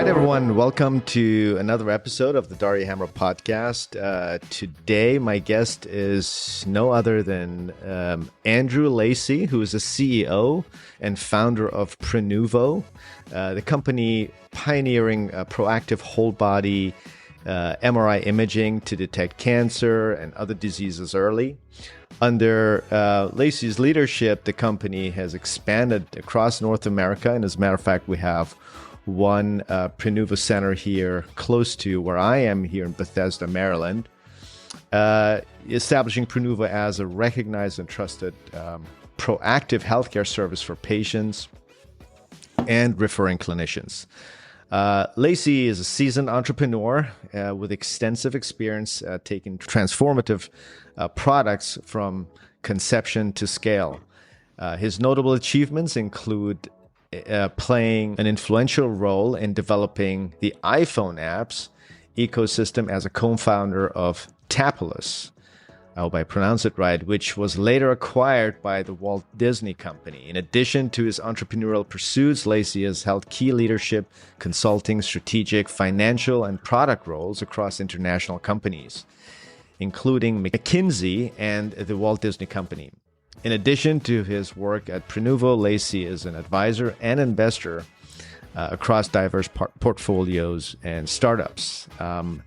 right, everyone. Welcome to another episode of the Daria Hammer podcast. Today, my guest is no other than Andrew Lacey, who is the CEO and founder of Prenuvo, the company pioneering proactive whole body MRI imaging to detect cancer and other diseases early. Under Lacey's leadership, the company has expanded across North America. And as a matter of fact, we have one Prenuvo center here close to where I am here in Bethesda, Maryland, establishing Prenuvo as a recognized and trusted proactive healthcare service for patients and referring clinicians. Lacey is a seasoned entrepreneur with extensive experience taking transformative products from conception to scale. His notable achievements include playing an influential role in developing the iPhone apps ecosystem as a co-founder of Tapulous, I hope I pronounce it right, which was later acquired by the Walt Disney Company. In addition to his entrepreneurial pursuits, Lacey has held key leadership, consulting, strategic, financial, and product roles across international companies, including McKinsey and the Walt Disney Company. In addition to his work at Prenuvo, Lacey is an advisor and investor across diverse portfolios and startups. Welcome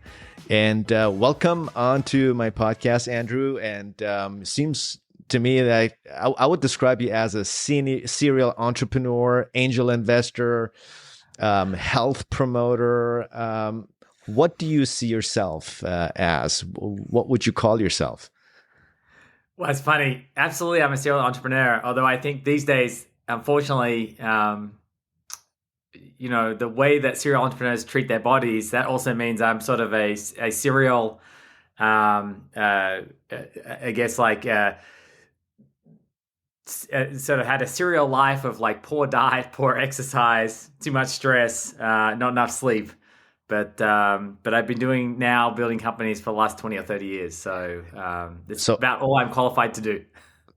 onto my podcast, Andrew. And it seems to me that I would describe you as a serial entrepreneur, angel investor, health promoter. What do you see yourself as? What would you call yourself? Well, it's funny. Absolutely, I'm a serial entrepreneur. Although I think these days, unfortunately, the way that serial entrepreneurs treat their bodies, that also means I'm sort of a serial, I guess, sort of had a serial life of like poor diet, poor exercise, too much stress, not enough sleep. But I've been building companies for the last 20 or 30 years. So it's about all I'm qualified to do.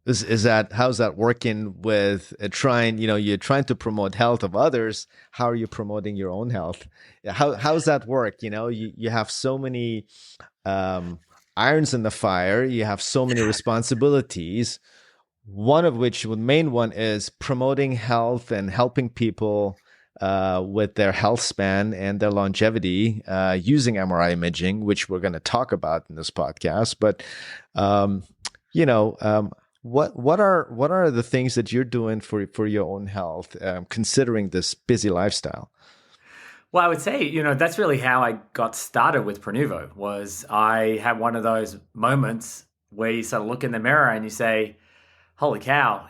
How's that working with you're trying to promote health of others. How are you promoting your own health? How's that work? You have so many irons in the fire. You have so many responsibilities. One of which, the main one, is promoting health and helping people with their health span and their longevity using MRI imaging, which we're going to talk about in this podcast. But what are the things that you're doing for your own health, considering this busy lifestyle? Well, I would say that's really how I got started with Prenuvo. Was I had one of those moments where you sort of look in the mirror and you say, "Holy cow!"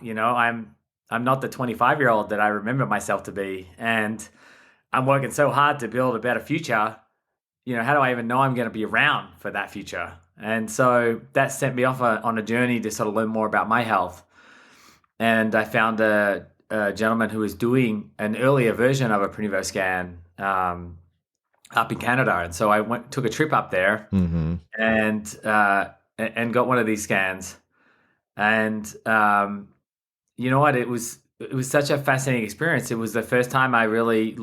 I'm not the 25-year-old that I remember myself to be, and I'm working so hard to build a better future. How do I even know I'm going to be around for that future? And so that sent me off on a journey to sort of learn more about my health. And I found a gentleman who was doing an earlier version of a Prenuvo scan up in Canada, and so I took a trip up there and got one of these scans, and you know what? It was such a fascinating experience. It was the first time I really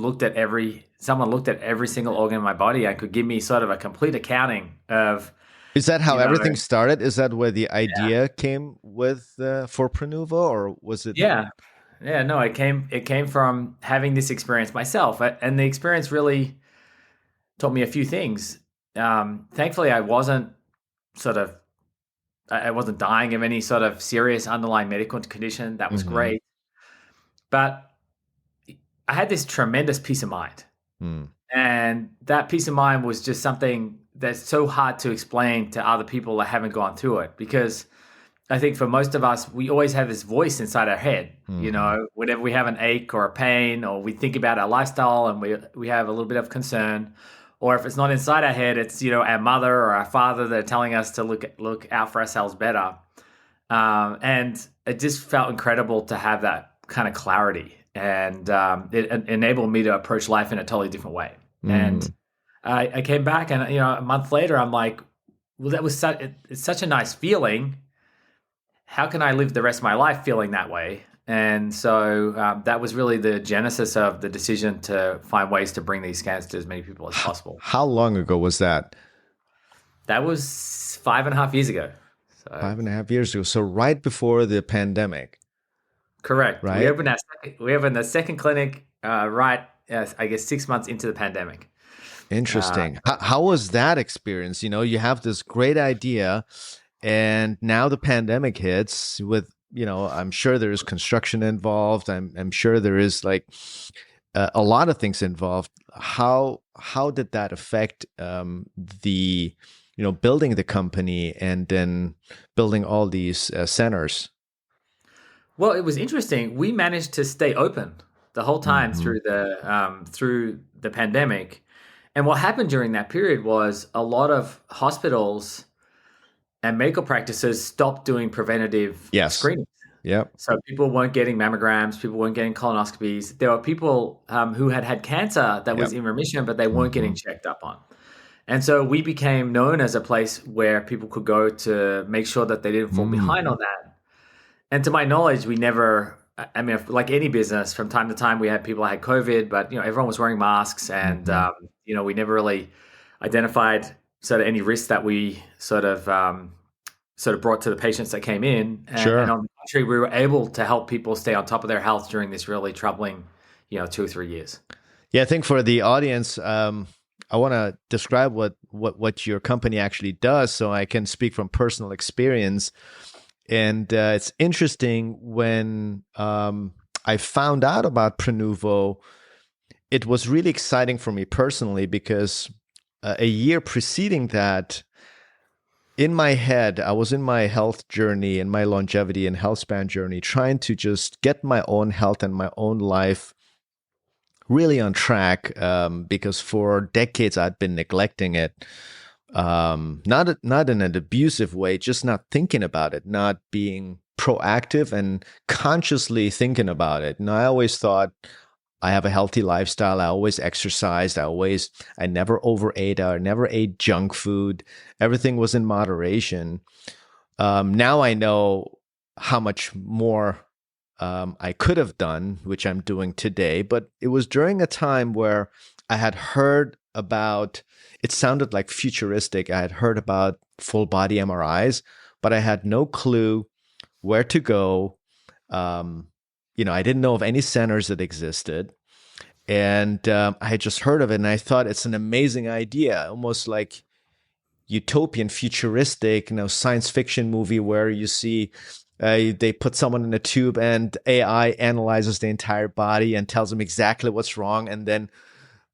someone looked at every single organ in my body and could give me sort of a complete accounting of. Is that how everything started? Is that where the idea came with for Prenuvo, or was it? Yeah. No, it came from having this experience myself, and the experience really taught me a few things. Thankfully, I wasn't dying of any sort of serious underlying medical condition. That was great. But I had this tremendous peace of mind. And that peace of mind was just something that's so hard to explain to other people that haven't gone through it. Because I think for most of us, we always have this voice inside our head. Whenever we have an ache or a pain, or we think about our lifestyle and we have a little bit of concern, or if it's not inside our head, it's our mother or our father that are telling us to look out for ourselves better. And it just felt incredible to have that kind of clarity, and it enabled me to approach life in a totally different way. And I came back, and a month later, I'm like, well, that was it's such a nice feeling. How can I live the rest of my life feeling that way? And so that was really the genesis of the decision to find ways to bring these scans to as many people as possible. How long ago was that? That was 5.5 years ago. So 5.5 years ago. So right before the pandemic, correct. We right? opened we opened the second clinic right, I guess, 6 months into the pandemic. Interesting. How was that experience? You have this great idea, and now the pandemic hits with, I'm sure there is construction involved. I'm sure there is like a lot of things involved. How did that affect the, building the company and then building all these centers? Well, it was interesting. We managed to stay open the whole time Hmm. through the pandemic. And what happened during that period was a lot of hospitals and medical practices stopped doing preventative Yes. screening. Yep. So people weren't getting mammograms, people weren't getting colonoscopies. There were people who had cancer that was Yep. in remission, but they weren't Hmm. getting checked up on. And so we became known as a place where people could go to make sure that they didn't fall behind on that. And to my knowledge, we never, I mean, like any business, from time to time we had people that had COVID, but everyone was wearing masks, and Hmm. we never really identified sort of any risks that we sort of brought to the patients that came in. And Sure. on the contrary, we were able to help people stay on top of their health during this really troubling, 2 or 3 years. Yeah, I think for the audience, I want to describe what your company actually does, so I can speak from personal experience. And it's interesting when I found out about Prenuvo, it was really exciting for me personally because a year preceding that, in my head, I was in my health journey and my longevity and health span journey, trying to just get my own health and my own life really on track, because for decades I'd been neglecting it. Not in an abusive way, just not thinking about it, not being proactive and consciously thinking about it. And I always thought I have a healthy lifestyle. I always exercised. I never overate. I never ate junk food. Everything was in moderation. Now I know how much more I could have done, which I'm doing today. But it was during a time where I had heard about, it sounded like futuristic. I had heard about full body MRIs, but I had no clue where to go. I didn't know of any centers that existed. And I had just heard of it, and I thought it's an amazing idea, almost like utopian, futuristic, science fiction movie where you see they put someone in a tube and AI analyzes the entire body and tells them exactly what's wrong, and then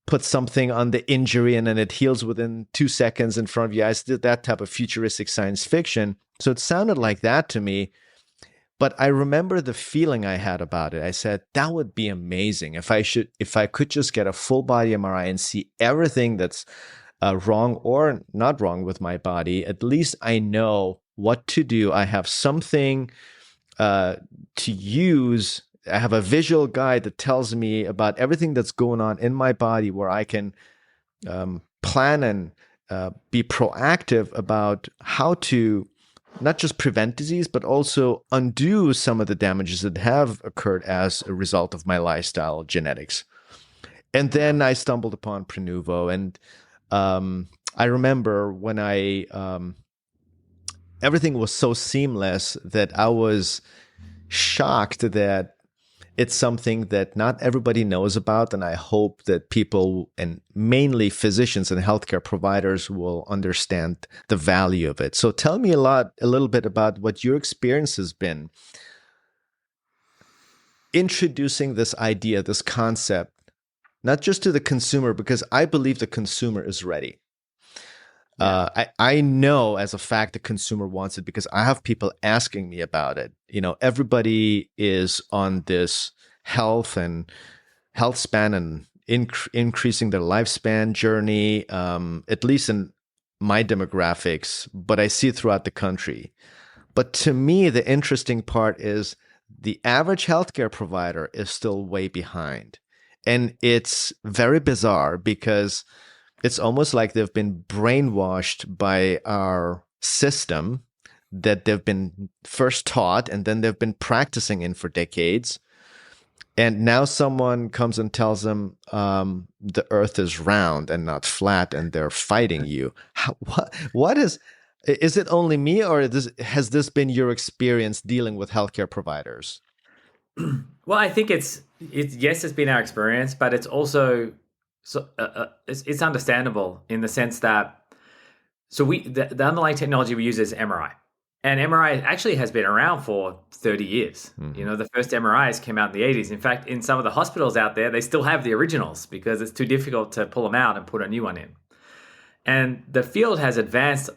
puts something on the injury and then it heals within 2 seconds in front of you. I did that type of futuristic science fiction. So it sounded like that to me. But I remember the feeling I had about it. I said, that would be amazing if I could just get a full body MRI and see everything that's wrong or not wrong with my body. At least I know what to do. I have something to use. I have a visual guide that tells me about everything that's going on in my body, where I can plan and be proactive about how to not just prevent disease, but also undo some of the damages that have occurred as a result of my lifestyle genetics. And then I stumbled upon Prenuvo, and I remember when everything was so seamless that I was shocked that it's something that not everybody knows about. And I hope that people, and mainly physicians and healthcare providers, will understand the value of it. So tell me a little bit about what your experience has been introducing this idea, this concept, not just to the consumer, because I believe the consumer is ready. I know as a fact the consumer wants it because I have people asking me about it. Everybody is on this health span and increasing their lifespan journey, at least in my demographics, but I see it throughout the country. But to me, the interesting part is the average healthcare provider is still way behind. And it's very bizarre because it's almost like they've been brainwashed by our system that they've been first taught and then they've been practicing in for decades. And now someone comes and tells them the earth is round and not flat, and they're fighting you. What is it only me, or has this been your experience dealing with healthcare providers? Well, I think it's yes, it's been our experience, but it's also it's understandable in the sense that the underlying technology we use is MRI. And MRI actually has been around for 30 years. Mm-hmm. The first MRIs came out in the 80s. In fact, in some of the hospitals out there, they still have the originals because it's too difficult to pull them out and put a new one in. And the field has advanced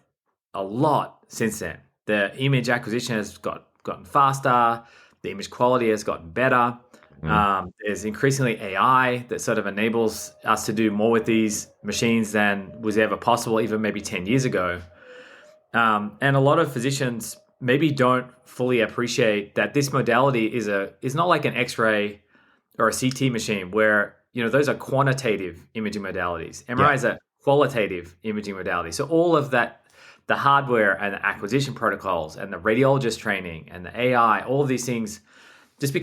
a lot since then. The image acquisition has gotten faster. The image quality has gotten better. There's increasingly AI that sort of enables us to do more with these machines than was ever possible, even maybe 10 years ago. And a lot of physicians maybe don't fully appreciate that this modality is not like an X-ray or a CT machine where, those are quantitative imaging modalities. MRI is a qualitative imaging modality. So all of that, the hardware and the acquisition protocols and the radiologist training and the AI, all of these things just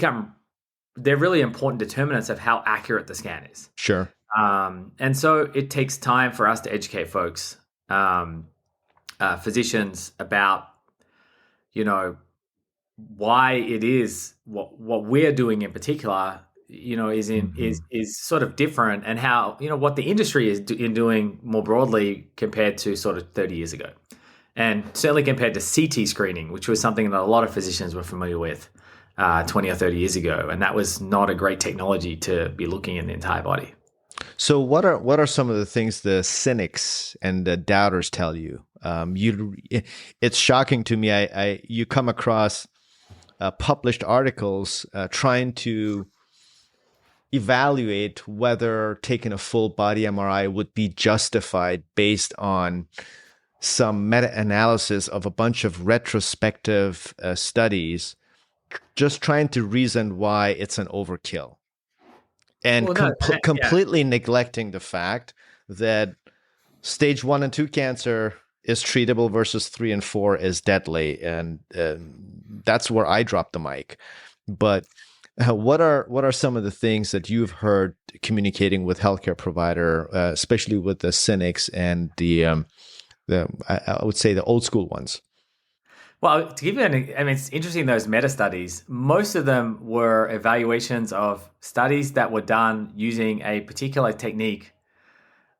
they're really important determinants of how accurate the scan is. Sure. And so it takes time for us to educate folks, physicians, about, why it is what we're doing in particular, is sort of different, and how, what the industry is doing more broadly compared to sort of 30 years ago. And certainly compared to CT screening, which was something that a lot of physicians were familiar with 20 or 30 years ago. And that was not a great technology to be looking in the entire body. So what are some of the things the cynics and the doubters tell you? It's shocking to me. You come across published articles trying to evaluate whether taking a full body MRI would be justified based on some meta-analysis of a bunch of retrospective studies, just trying to reason why it's an overkill. And completely neglecting the fact that stage 1 and 2 cancer is treatable versus 3 and 4 is deadly. And that's where I drop the mic. But what are some of the things that you've heard communicating with healthcare provider, especially with the cynics and I would say the old school ones? Well, to give you it's interesting, those meta studies, most of them were evaluations of studies that were done using a particular technique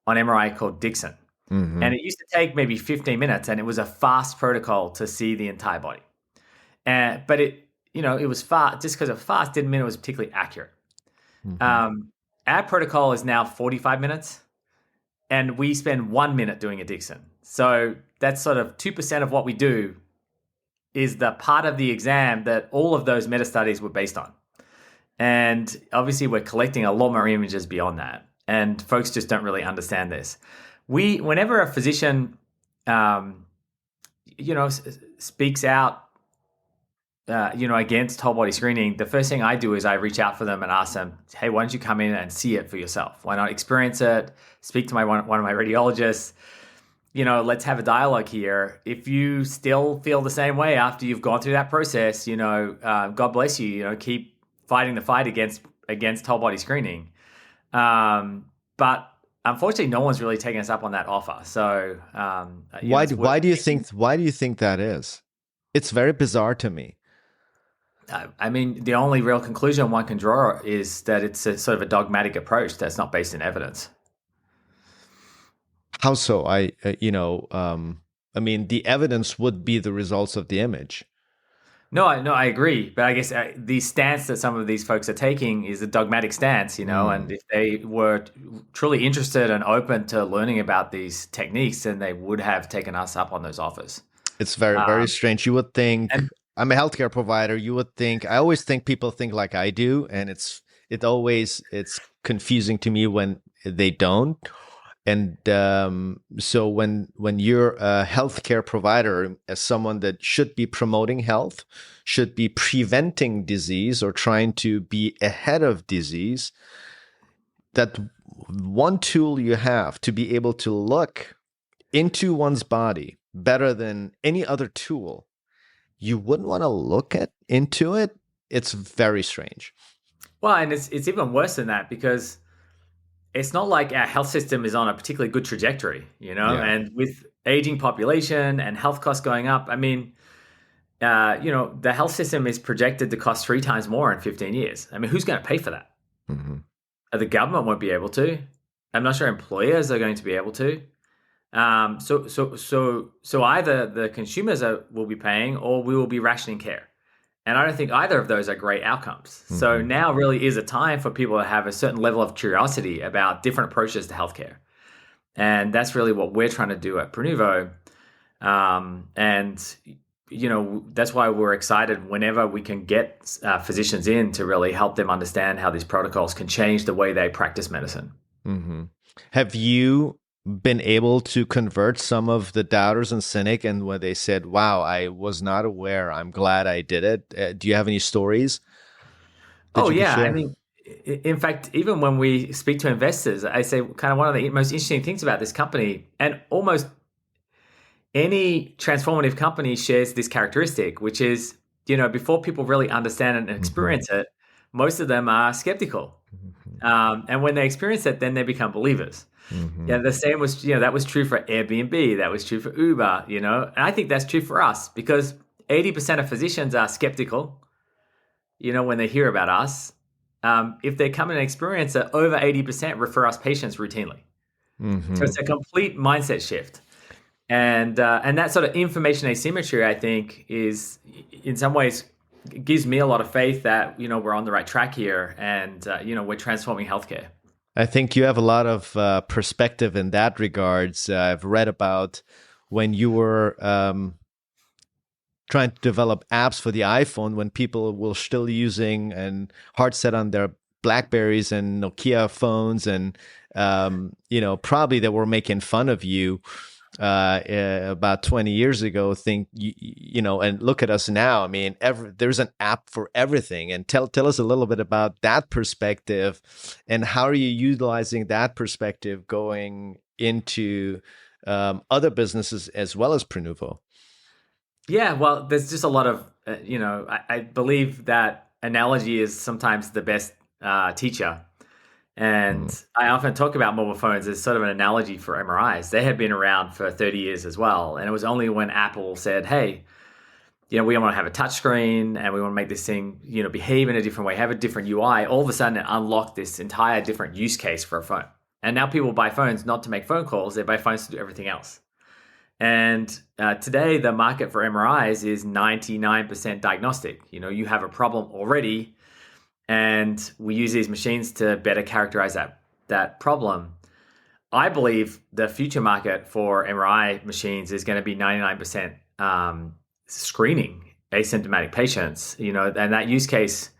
on MRI called Dixon. Mm-hmm. And it used to take maybe 15 minutes, and it was a fast protocol to see the entire body. But it was fast. Just because it was fast didn't mean it was particularly accurate. Mm-hmm. Our protocol is now 45 minutes, and we spend 1 minute doing a Dixon. So that's sort of 2% of what we do is the part of the exam that all of those meta studies were based on. And obviously we're collecting a lot more images beyond that. And folks just don't really understand this. Whenever a physician, speaks out, against whole body screening, the first thing I do is I reach out for them and ask them, hey, why don't you come in and see it for yourself? Why not experience it? Speak to one of my radiologists. Let's have a dialogue here. If you still feel the same way after you've gone through that process, God bless you. Keep fighting the fight against whole body screening. But unfortunately, no one's really taken us up on that offer. So why do you think that is? It's very bizarre to me. The only real conclusion one can draw is that it's a sort of a dogmatic approach that's not based in evidence. How so? The evidence would be the results of the image. No, I agree. But I guess the stance that some of these folks are taking is a dogmatic stance, and if they were truly interested and open to learning about these techniques, then they would have taken us up on those offers. It's very, very strange. You would think, I'm a healthcare provider, I always think people think like I do, and it's confusing to me when they don't. And so when you're a healthcare provider, as someone that should be promoting health, should be preventing disease or trying to be ahead of disease, that one tool you have to be able to look into one's body better than any other tool you wouldn't want to look at into it. It's very strange. Well, and it's even worse than that because it's not like our health system is on a particularly good trajectory, you know, Yeah. and with aging population and health costs going up, I mean, the health system is projected to cost 3 times more in 15 years. I mean, who's going to pay for that? Hmm. The government won't be able to. I'm not sure employers are going to be able to. So either the consumers will be paying, or we will be rationing care. And I don't think either of those are great outcomes. So Hmm. now really is a time for people to have a certain level of curiosity about different approaches to healthcare. And that's really what we're trying to do at Prenuvo. And that's why we're excited whenever we can get physicians in to really help them understand how these protocols can change the way they practice medicine. Hmm. Have you been able to convert some of the doubters and cynic, and when they said, wow, I was not aware, I'm glad I did it? Do you have any stories that Oh you could yeah, I share? mean, in fact, even when we speak to investors, I say kind of one of the most interesting things about this company, and almost any transformative company shares this characteristic, which is, before people really understand and Hmm. experience it, most of them are skeptical. And when they experience it, then they become believers. Hmm. Yeah, the same was, that was true for Airbnb, that was true for Uber, and I think that's true for us because 80% of physicians are skeptical, when they hear about us. If they come and experience it, over 80% refer us patients routinely. So Hmm. it's a complete mindset shift. And that sort of information asymmetry, I think, is in some ways gives me a lot of faith that we're on the right track here, and we're transforming healthcare. I think you have a lot of perspective in that regards. I've read about when you were trying to develop apps for the iPhone, when people were still using and hard set on their Blackberries and Nokia phones, and probably they were making fun of you about 20 years ago. Think and look at us now. I mean, there's an app for everything. And tell us a little bit about that perspective, and how are you utilizing that perspective going into other businesses as well as Prenuvo? Yeah, well, there's just a lot of, I believe that analogy is sometimes the best teacher. And I often talk about mobile phones as sort of an analogy for MRIs. They had been around for 30 years as well. And it was only when Apple said, hey, we want to have a touch screen and we want to make this thing, behave in a different way, have a different UI. All of a sudden, it unlocked this entire different use case for a phone. And now people buy phones not to make phone calls, they buy phones to do everything else. And today, the market for MRIs is 99% diagnostic. You have a problem already, and we use these machines to better characterize that problem. I believe the future market for MRI machines is going to be 99% screening asymptomatic patients. And that use case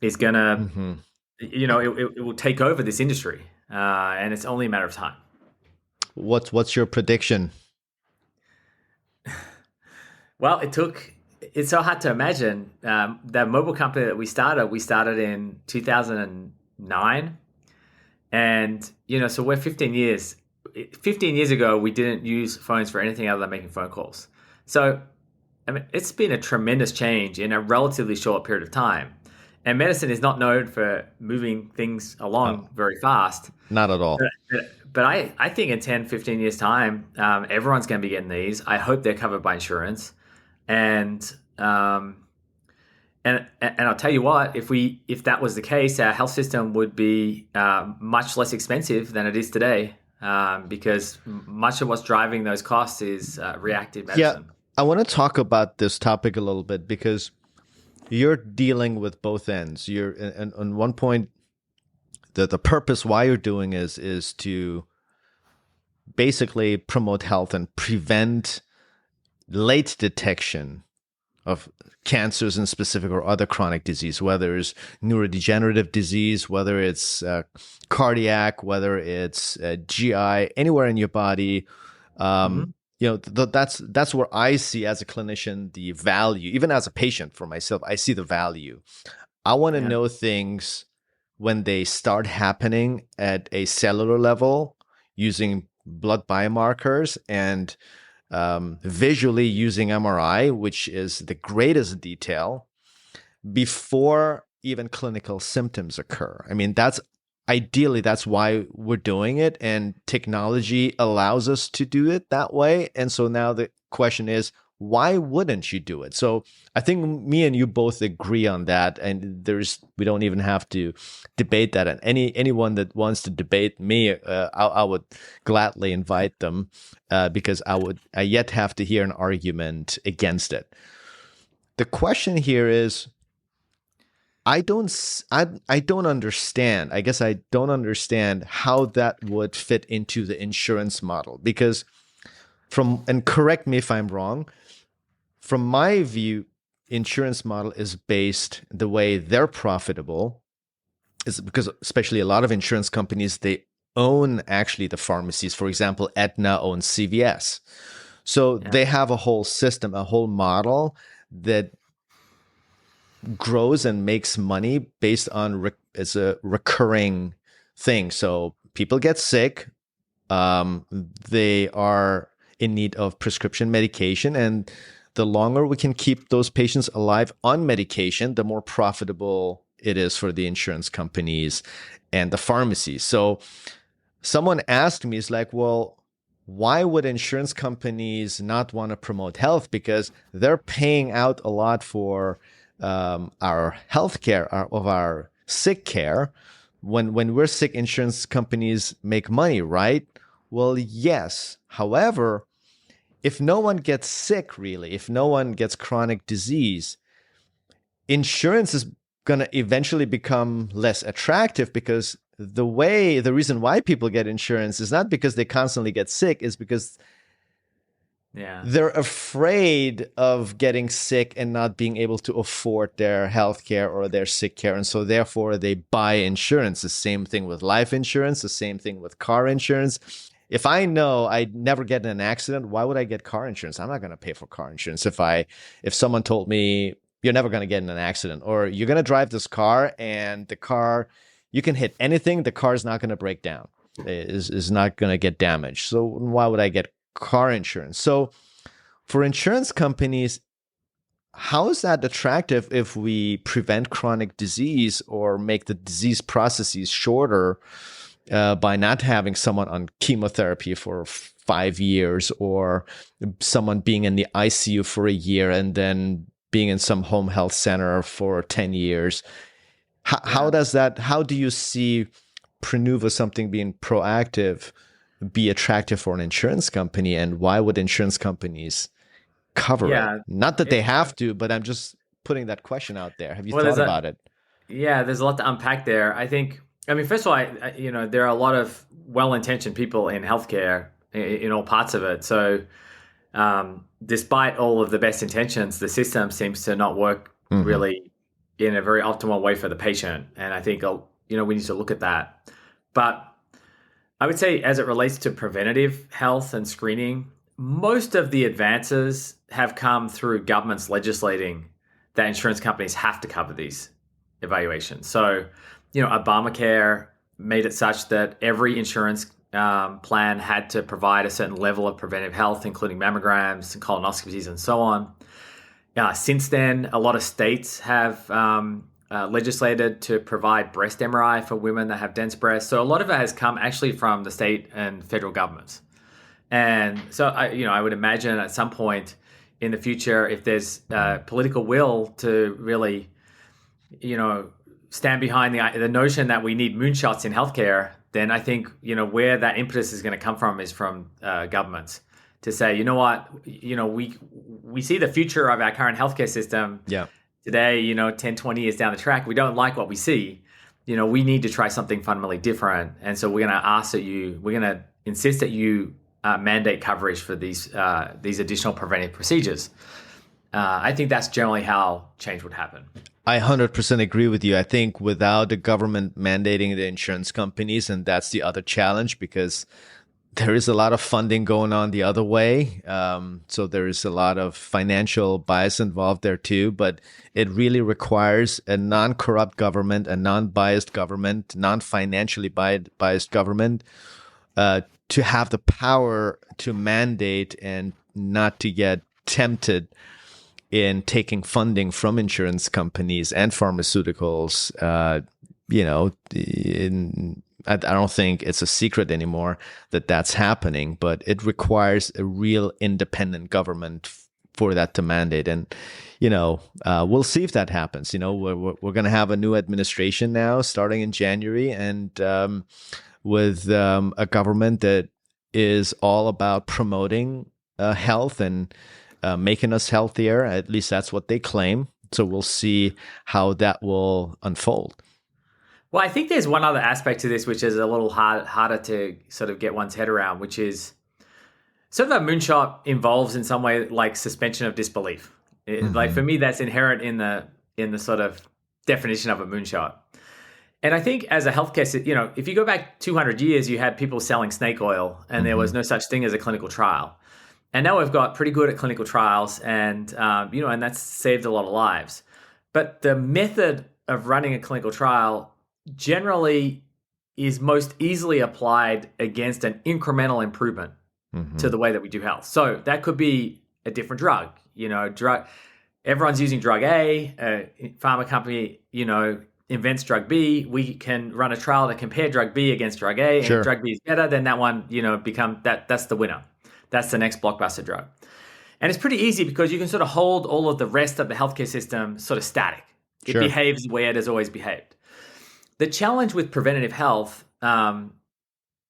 is going to, Mm-hmm. it will take over this industry, and it's only a matter of time. What's your prediction? Well, it's so hard to imagine. The mobile company that we started in 2009. And, so we're 15 years. 15 years ago, we didn't use phones for anything other than making phone calls. So, I mean, it's been a tremendous change in a relatively short period of time. And medicine is not known for moving things Oh, along very fast. not at all. But I think in 10, 15 years' time, everyone's going to be getting these. I hope they're covered by insurance. And and I'll tell you what, if that was the case, our health system would be much less expensive than it is today, because much of what's driving those costs is reactive Yeah, medicine. I want to talk about this topic a little bit because you're dealing with both ends. You're and on one point, the purpose why you're doing is to basically promote health and prevent late detection of cancers in specific or other chronic disease, whether it's neurodegenerative disease, whether it's cardiac, whether it's GI, anywhere in your body. Hmm. That's where I see as a clinician the value. Even as a patient for myself, I see the value. I want to Yeah. know things when they start happening at a cellular level using blood biomarkers, and visually using MRI, which is the greatest detail, before even clinical symptoms occur. I mean, ideally, that's why we're doing it, and technology allows us to do it that way. And so now the question is, why wouldn't you do it? So I think me and you both agree on that, and we don't even have to debate that. And anyone that wants to debate me, I would gladly invite them, because I yet have to hear an argument against it. The question here is, I don't understand. I guess I don't understand how that would fit into the insurance model, because and correct me if I'm wrong, from my view, insurance model is based the way they're profitable is because, especially a lot of insurance companies, they own actually the pharmacies. For example, Aetna owns CVS. So they have a whole system, a whole model that grows and makes money based on it's a recurring thing. So people get sick, they are in need of prescription medication, and the longer we can keep those patients alive on medication, the more profitable it is for the insurance companies and the pharmacies. So someone asked me, it's like, well, why would insurance companies not want to promote health? Because they're paying out a lot for our healthcare, of our sick care. When we're sick, insurance companies make money, right? Well, yes. However, if no one gets sick, really, if no one gets chronic disease, insurance is going to eventually become less attractive, because the reason why people get insurance is not because they constantly get sick, is because they're afraid of getting sick and not being able to afford their health care or their sick care. And so therefore they buy insurance. The same thing with life insurance, the same thing with car insurance. If I know I'd never get in an accident, why would I get car insurance? I'm not going to pay for car insurance. If someone told me you're never going to get in an accident, or you're going to drive this car and the car, you can hit anything, the car is not going to break down, is not going to get damaged. So why would I get car insurance? So for insurance companies, how is that attractive if we prevent chronic disease or make the disease processes shorter by not having someone on chemotherapy for 5 years, or someone being in the ICU for a year and then being in some home health center for 10 years? How do you see Prenuvo, something being proactive, be attractive for an insurance company, and why would insurance companies cover it? Not that they have to, but I'm just putting that question out there. Have you thought about it? Yeah, there's a lot to unpack there. I mean, first of all, there are a lot of well-intentioned people in healthcare in all parts of it. So despite all of the best intentions, the system seems to not work really in a very optimal way for the patient. And I think, we need to look at that. But I would say, as it relates to preventative health and screening, most of the advances have come through governments legislating that insurance companies have to cover these evaluations. So, Obamacare made it such that every insurance plan had to provide a certain level of preventive health, including mammograms and colonoscopies and so on. Since then, a lot of states have legislated to provide breast MRI for women that have dense breasts. So a lot of it has come actually from the state and federal governments. And so I would imagine at some point in the future, if there's political will to really, stand behind the notion that we need moonshots in healthcare, then I think, where that impetus is going to come from is from governments to say, you know what, we see the future of our current healthcare system. Yeah. Today, 10, 20 years down the track, we don't like what we see. We need to try something fundamentally different. And so we're going to insist that you mandate coverage for these additional preventive procedures. I think that's generally how change would happen. I 100% agree with you. I think without the government mandating the insurance companies, and that's the other challenge, because there is a lot of funding going on the other way. So there is a lot of financial bias involved there too, but it really requires a non-corrupt government, a non-biased government, non-financially biased government to have the power to mandate and not to get tempted in taking funding from insurance companies and pharmaceuticals. I don't think it's a secret anymore that that's happening, but it requires a real independent government for that to mandate. And, we'll see if that happens. We're going to have a new administration now starting in January, and with a government that is all about promoting health and making us healthier. At least that's what they claim. So we'll see how that will unfold. Well, I think there's one other aspect to this, which is a little harder to sort of get one's head around, which is sort of a moonshot involves in some way like suspension of disbelief. Like for me, that's inherent in the sort of definition of a moonshot. And I think as a healthcare, if you go back 200 years, you had people selling snake oil, and there was no such thing as a clinical trial. And now we've got pretty good at clinical trials, and and that's saved a lot of lives. But the method of running a clinical trial generally is most easily applied against an incremental improvement to the way that we do health. So that could be a different drug. Everyone's using drug A, pharma company, invents drug B. We can run a trial to compare drug B against drug A, and if drug B is better, then that one, that's the winner. That's the next blockbuster drug. And it's pretty easy because you can sort of hold all of the rest of the healthcare system sort of static. It behaves the way it has always behaved. The challenge with preventative health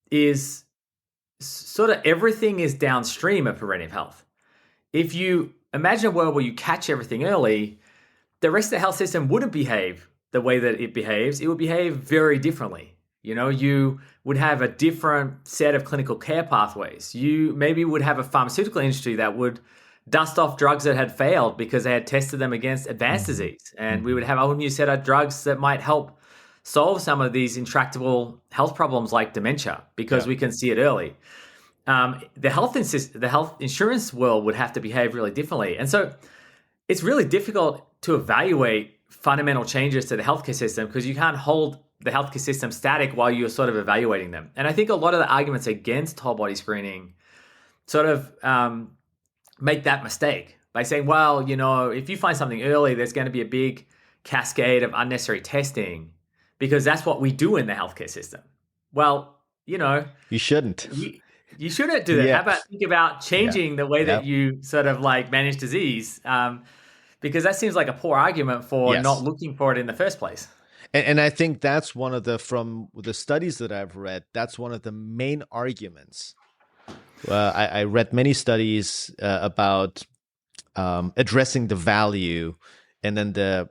is sort of everything is downstream of preventative health. If you imagine a world where you catch everything early, the rest of the health system wouldn't behave the way that it behaves. It would behave very differently. You would have a different set of clinical care pathways. You maybe would have a pharmaceutical industry that would dust off drugs that had failed because they had tested them against advanced disease. And we would have a whole new set of drugs that might help solve some of these intractable health problems like dementia because we can see it early. The health insurance world would have to behave really differently. And so it's really difficult to evaluate fundamental changes to the healthcare system because you can't hold the healthcare system static while you're sort of evaluating them. And I think a lot of the arguments against whole body screening sort of make that mistake by saying, well, if you find something early, there's going to be a big cascade of unnecessary testing because that's what we do in the healthcare system. Well, you shouldn't. You shouldn't do that. How about think about changing the way that you sort of like manage disease? Because that seems like a poor argument for not looking for it in the first place. And I think that's one of from the studies that I've read, that's one of the main arguments. I read many studies about addressing the value and then the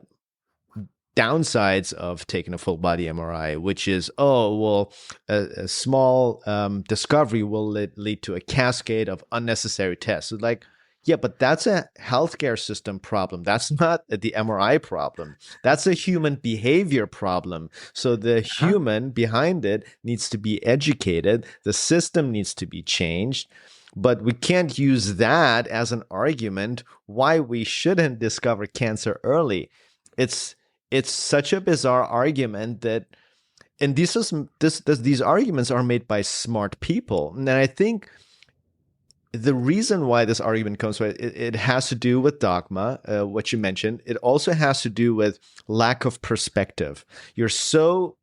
downsides of taking a full body MRI, which is, a small discovery will lead to a cascade of unnecessary tests. It's like, yeah, but that's a healthcare system problem. That's not the MRI problem. That's a human behavior problem. So the human behind it needs to be educated. The system needs to be changed. But we can't use that as an argument why we shouldn't discover cancer early. It's such a bizarre argument that, and these arguments are made by smart people. And I think the reason why this argument comes from it has to do with dogma, what you mentioned. It also has to do with lack of perspective. You're so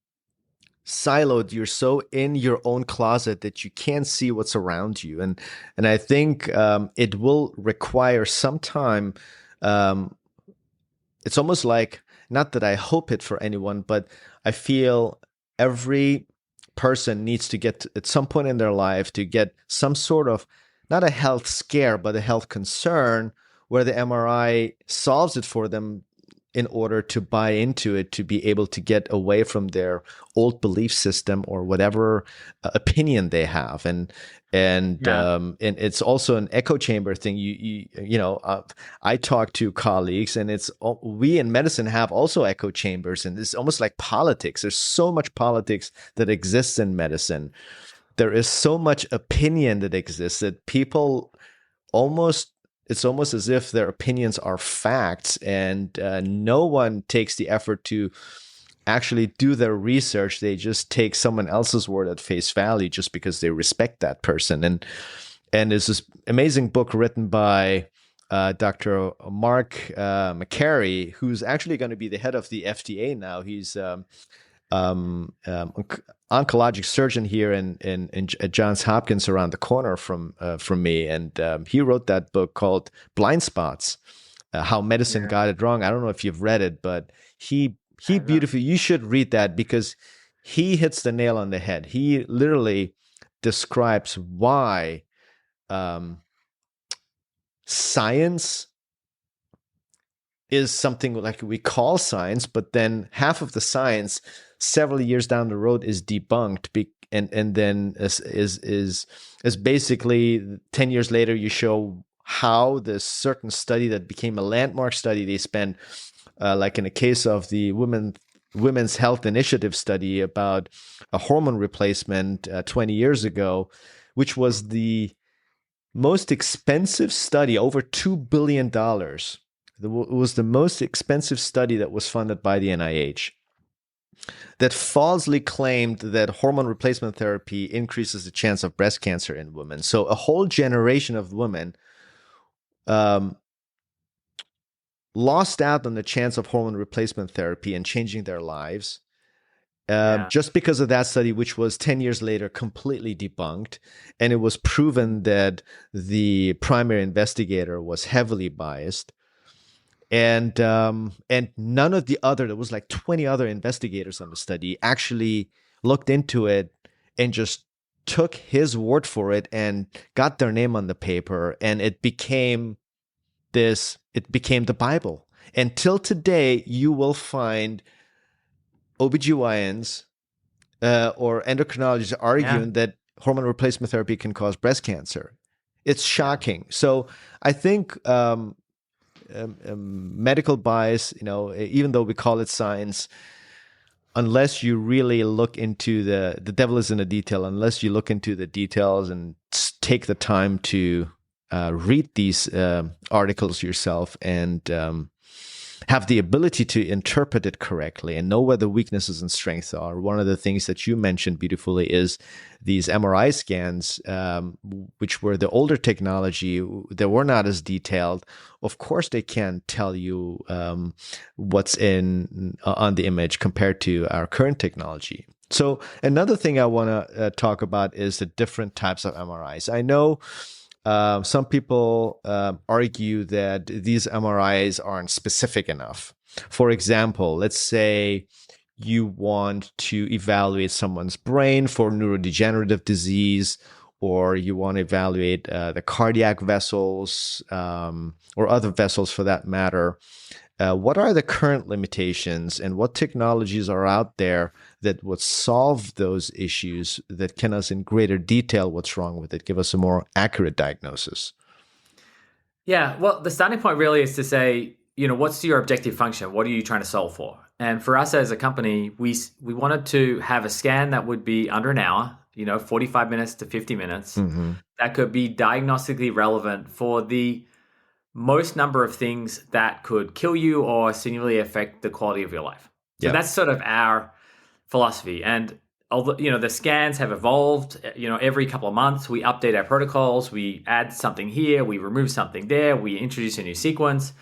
siloed, you're so in your own closet that you can't see what's around you. And I think it will require some time. It's almost like, not that I hope it for anyone, but I feel every person needs to get at some point in their life to get some sort of, not a health scare, but a health concern where the MRI solves it for them in order to buy into it, to be able to get away from their old belief system or whatever opinion they have. And it's also an echo chamber thing. I talk to colleagues, and we in medicine have also echo chambers, and it's almost like politics. There's so much politics that exists in medicine. There is so much opinion that exists that people it's almost as if their opinions are facts, and no one takes the effort to actually do their research. They just take someone else's word at face value just because they respect that person. And there's this amazing book written by Dr. Mark McCary, who's actually going to be the head of the FDA now. He's oncologic surgeon here at Johns Hopkins, around the corner from me, and he wrote that book called Blind Spots: How Medicine Got It Wrong. I don't know if you've read it, but he beautifully. You should read that because he hits the nail on the head. He literally describes why science is something like we call science, but then half of the science several years down the road is debunked, and then is basically 10 years later you show how this certain study that became a landmark study, they spent like in the case of the Women's Health Initiative study about a hormone replacement 20 years ago, which was the most expensive study, over $2 billion. It was the most expensive study that was funded by the NIH, that falsely claimed that hormone replacement therapy increases the chance of breast cancer in women. So a whole generation of women lost out on the chance of hormone replacement therapy and changing their lives just because of that study, which was 10 years later completely debunked. And it was proven that the primary investigator was heavily biased. And none of the other, there was like 20 other investigators on the study, actually looked into it and just took his word for it and got their name on the paper. And it became the Bible. Until today, you will find OBGYNs or endocrinologists arguing that hormone replacement therapy can cause breast cancer. It's shocking. So I think medical bias, even though we call it science, unless you really look into the devil is in the detail, unless you look into the details and take the time to read these articles yourself and have the ability to interpret it correctly and know where the weaknesses and strengths are. One of the things that you mentioned beautifully is these MRI scans, which were the older technology that were not as detailed. Of course, they can't tell you what's on the image compared to our current technology. So another thing I want to talk about is the different types of MRIs. I know some people argue that these MRIs aren't specific enough. For example, let's say you want to evaluate someone's brain for neurodegenerative disease, or you want to evaluate the cardiac vessels or other vessels for that matter. What are the current limitations and what technologies are out there that would solve those issues, that can us in greater detail what's wrong with it, give us a more accurate diagnosis? Yeah, well, the starting point really is to say, what's your objective function? What are you trying to solve for? And for us as a company, we wanted to have a scan that would be under an hour, 45 minutes to 50 minutes, that could be diagnostically relevant for the most number of things that could kill you or significantly affect the quality of your life. So that's sort of our philosophy. And although, the scans have evolved, every couple of months, we update our protocols, we add something here, we remove something there, we introduce a new sequence.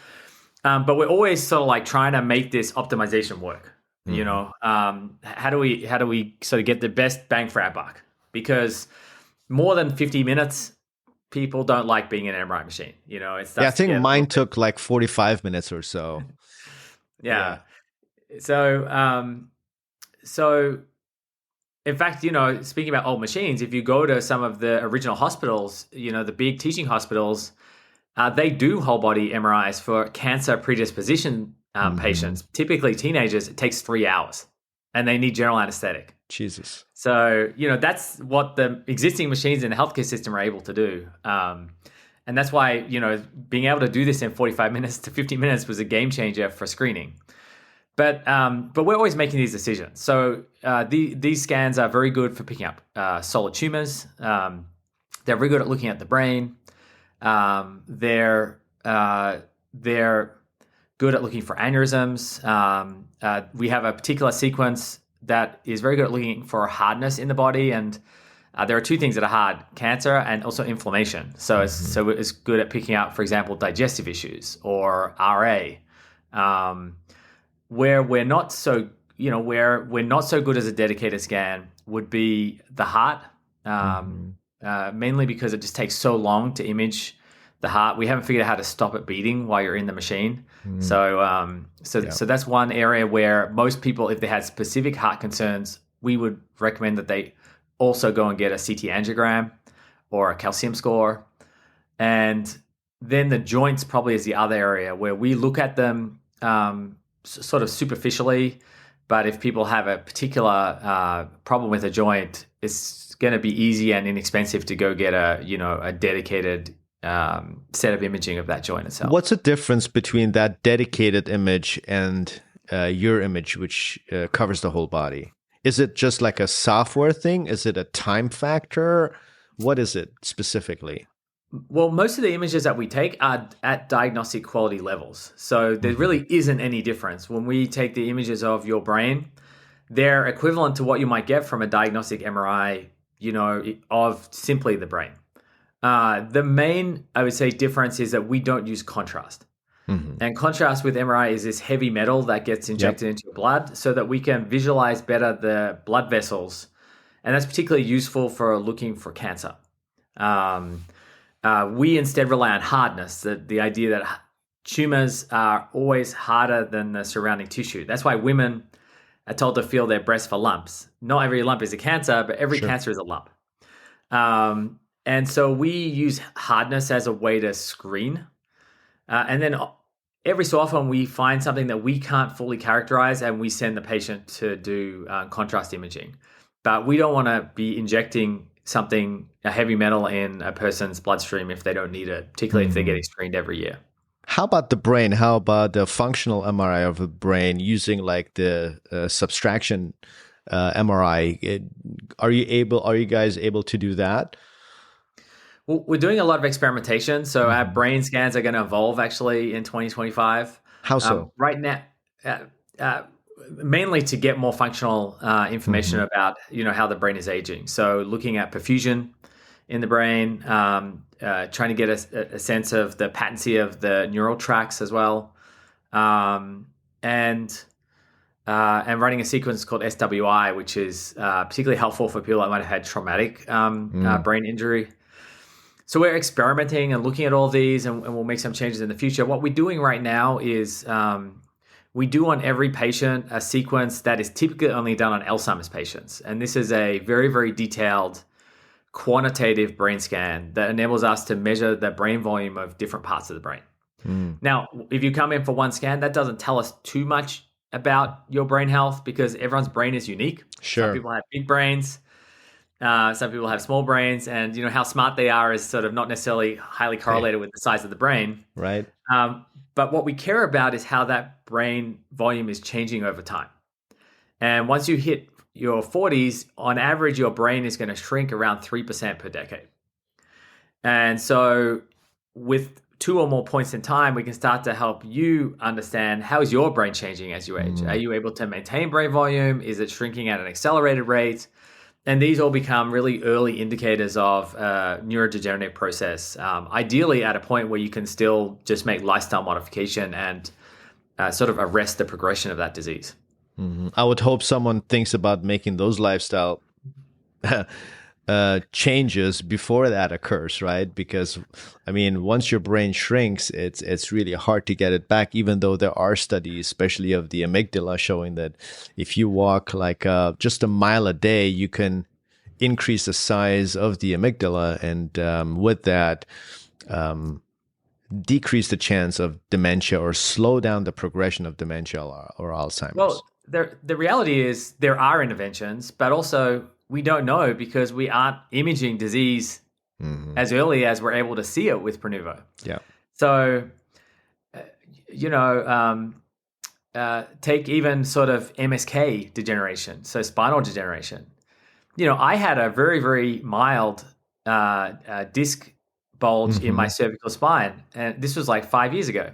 But we're always sort of like trying to make this optimization work. How do we sort of get the best bang for our buck? Because more than 50 minutes, people don't like being in an MRI machine. I think mine took like 45 minutes or so. Yeah. So in fact, speaking about old machines, if you go to some of the original hospitals, the big teaching hospitals, they do whole body MRIs for cancer predisposition patients. Typically teenagers, it takes 3 hours and they need general anesthetic. Jesus. So, that's what the existing machines in the healthcare system are able to do. And that's why, being able to do this in 45 minutes to 50 minutes was a game changer for screening. But we're always making these decisions. So these scans are very good for picking up solid tumors. They're very good at looking at the brain. They're good at looking for aneurysms. We have a particular sequence that is very good at looking for hardness in the body, and there are two things that are hard: cancer and also inflammation. So it's good at picking out, for example, digestive issues or RA, where we're not so where we're not so good as a dedicated scan would be the heart, mainly because it just takes so long to image the heart. We haven't figured out how to stop it beating while you're in the machine. So that's one area where most people, if they had specific heart concerns, we would recommend that they also go and get a CT angiogram or a calcium score. And then the joints probably is the other area where we look at them sort of superficially. But if people have a particular problem with a joint, it's going to be easy and inexpensive to go get a dedicated set of imaging of that joint itself. What's the difference between that dedicated image and your image, which covers the whole body? Is it just like a software thing? Is it a time factor? What is it specifically? Well, most of the images that we take are at diagnostic quality levels. So there really isn't any difference. When we take the images of your brain, they're equivalent to what you might get from a diagnostic MRI, of simply the brain. The main, I would say, difference is that we don't use contrast. And contrast with MRI is this heavy metal that gets injected into your blood so that we can visualize better the blood vessels. And that's particularly useful for looking for cancer. We instead rely on hardness, the idea that tumors are always harder than the surrounding tissue. That's why women are told to feel their breasts for lumps. Not every lump is a cancer, but every cancer is a lump. And so we use hardness as a way to screen. And then every so often we find something that we can't fully characterize and we send the patient to do contrast imaging. But we don't want to be injecting a heavy metal in a person's bloodstream if they don't need it, particularly if they're getting screened every year. How about the brain? How about the functional MRI of the brain using like the subtraction MRI? Are you guys able to do that? Well, we're doing a lot of experimentation. So our brain scans are going to evolve actually in 2025. How so? Right now, mainly to get more functional information about how the brain is aging. So looking at perfusion in the brain, trying to get a sense of the patency of the neural tracts as well, and running a sequence called SWI, which is particularly helpful for people that might have had traumatic brain injury. So we're experimenting and looking at all of these, and we'll make some changes in the future. What we're doing right now is we do on every patient a sequence that is typically only done on Alzheimer's patients. And this is a very, very detailed quantitative brain scan that enables us to measure the brain volume of different parts of the brain. Now, if you come in for one scan, that doesn't tell us too much about your brain health because everyone's brain is unique. Sure. Some people have big brains. Some people have small brains, and how smart they are is sort of not necessarily highly correlated with the size of the brain. Right. But what we care about is how that brain volume is changing over time. And once you hit your 40s, on average, your brain is going to shrink around 3% per decade. And so with 2 or more points in time, we can start to help you understand how is your brain changing as you age. Are you able to maintain brain volume? Is it shrinking at an accelerated rate? And these all become really early indicators of neurodegenerative process, ideally at a point where you can still just make lifestyle modification and sort of arrest the progression of that disease. I would hope someone thinks about making those lifestyle changes before that occurs, right? Because, I mean, once your brain shrinks, it's really hard to get it back, even though there are studies, especially of the amygdala, showing that if you walk like just a mile a day, you can increase the size of the amygdala and with that, decrease the chance of dementia or slow down the progression of dementia or Alzheimer's. Well, the reality is there are interventions, but also we don't know because we aren't imaging disease as early as we're able to see it with Prenuvo. Yeah. So, take even sort of MSK degeneration, so spinal degeneration. I had a very, very mild disc bulge in my cervical spine, and this was like 5 years ago.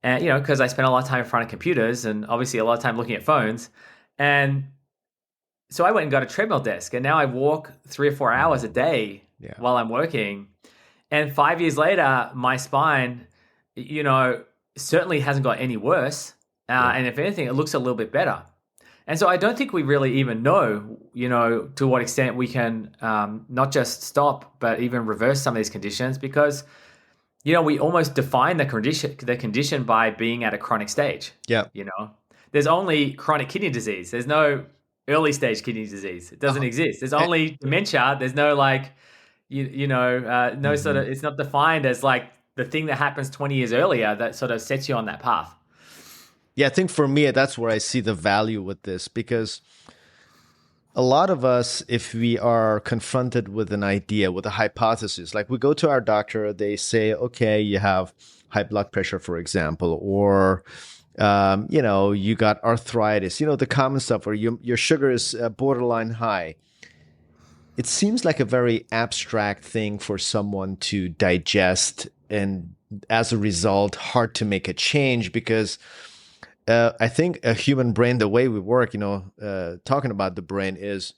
And, because I spent a lot of time in front of computers and obviously a lot of time looking at phones. And so I went and got a treadmill desk, and now I walk 3 or 4 hours a day Yeah. while I'm working. And 5 years later, my spine, certainly hasn't got any worse. And if anything, it looks a little bit better. And so I don't think we really even know, to what extent we can not just stop, but even reverse some of these conditions, because, we almost define the condition by being at a chronic stage. Yeah. There's only chronic kidney disease. There's no early stage kidney disease. It doesn't exist. There's only dementia. There's no no sort of, it's not defined as like the thing that happens 20 years earlier that sort of sets you on that path. Yeah, I think for me, that's where I see the value with this, because a lot of us, if we are confronted with an idea, with a hypothesis, like we go to our doctor, they say, okay, you have high blood pressure, for example, or, you got arthritis, the common stuff, or your sugar is borderline high. It seems like a very abstract thing for someone to digest, and as a result, hard to make a change, because I think a human brain, the way we work, talking about the brain, is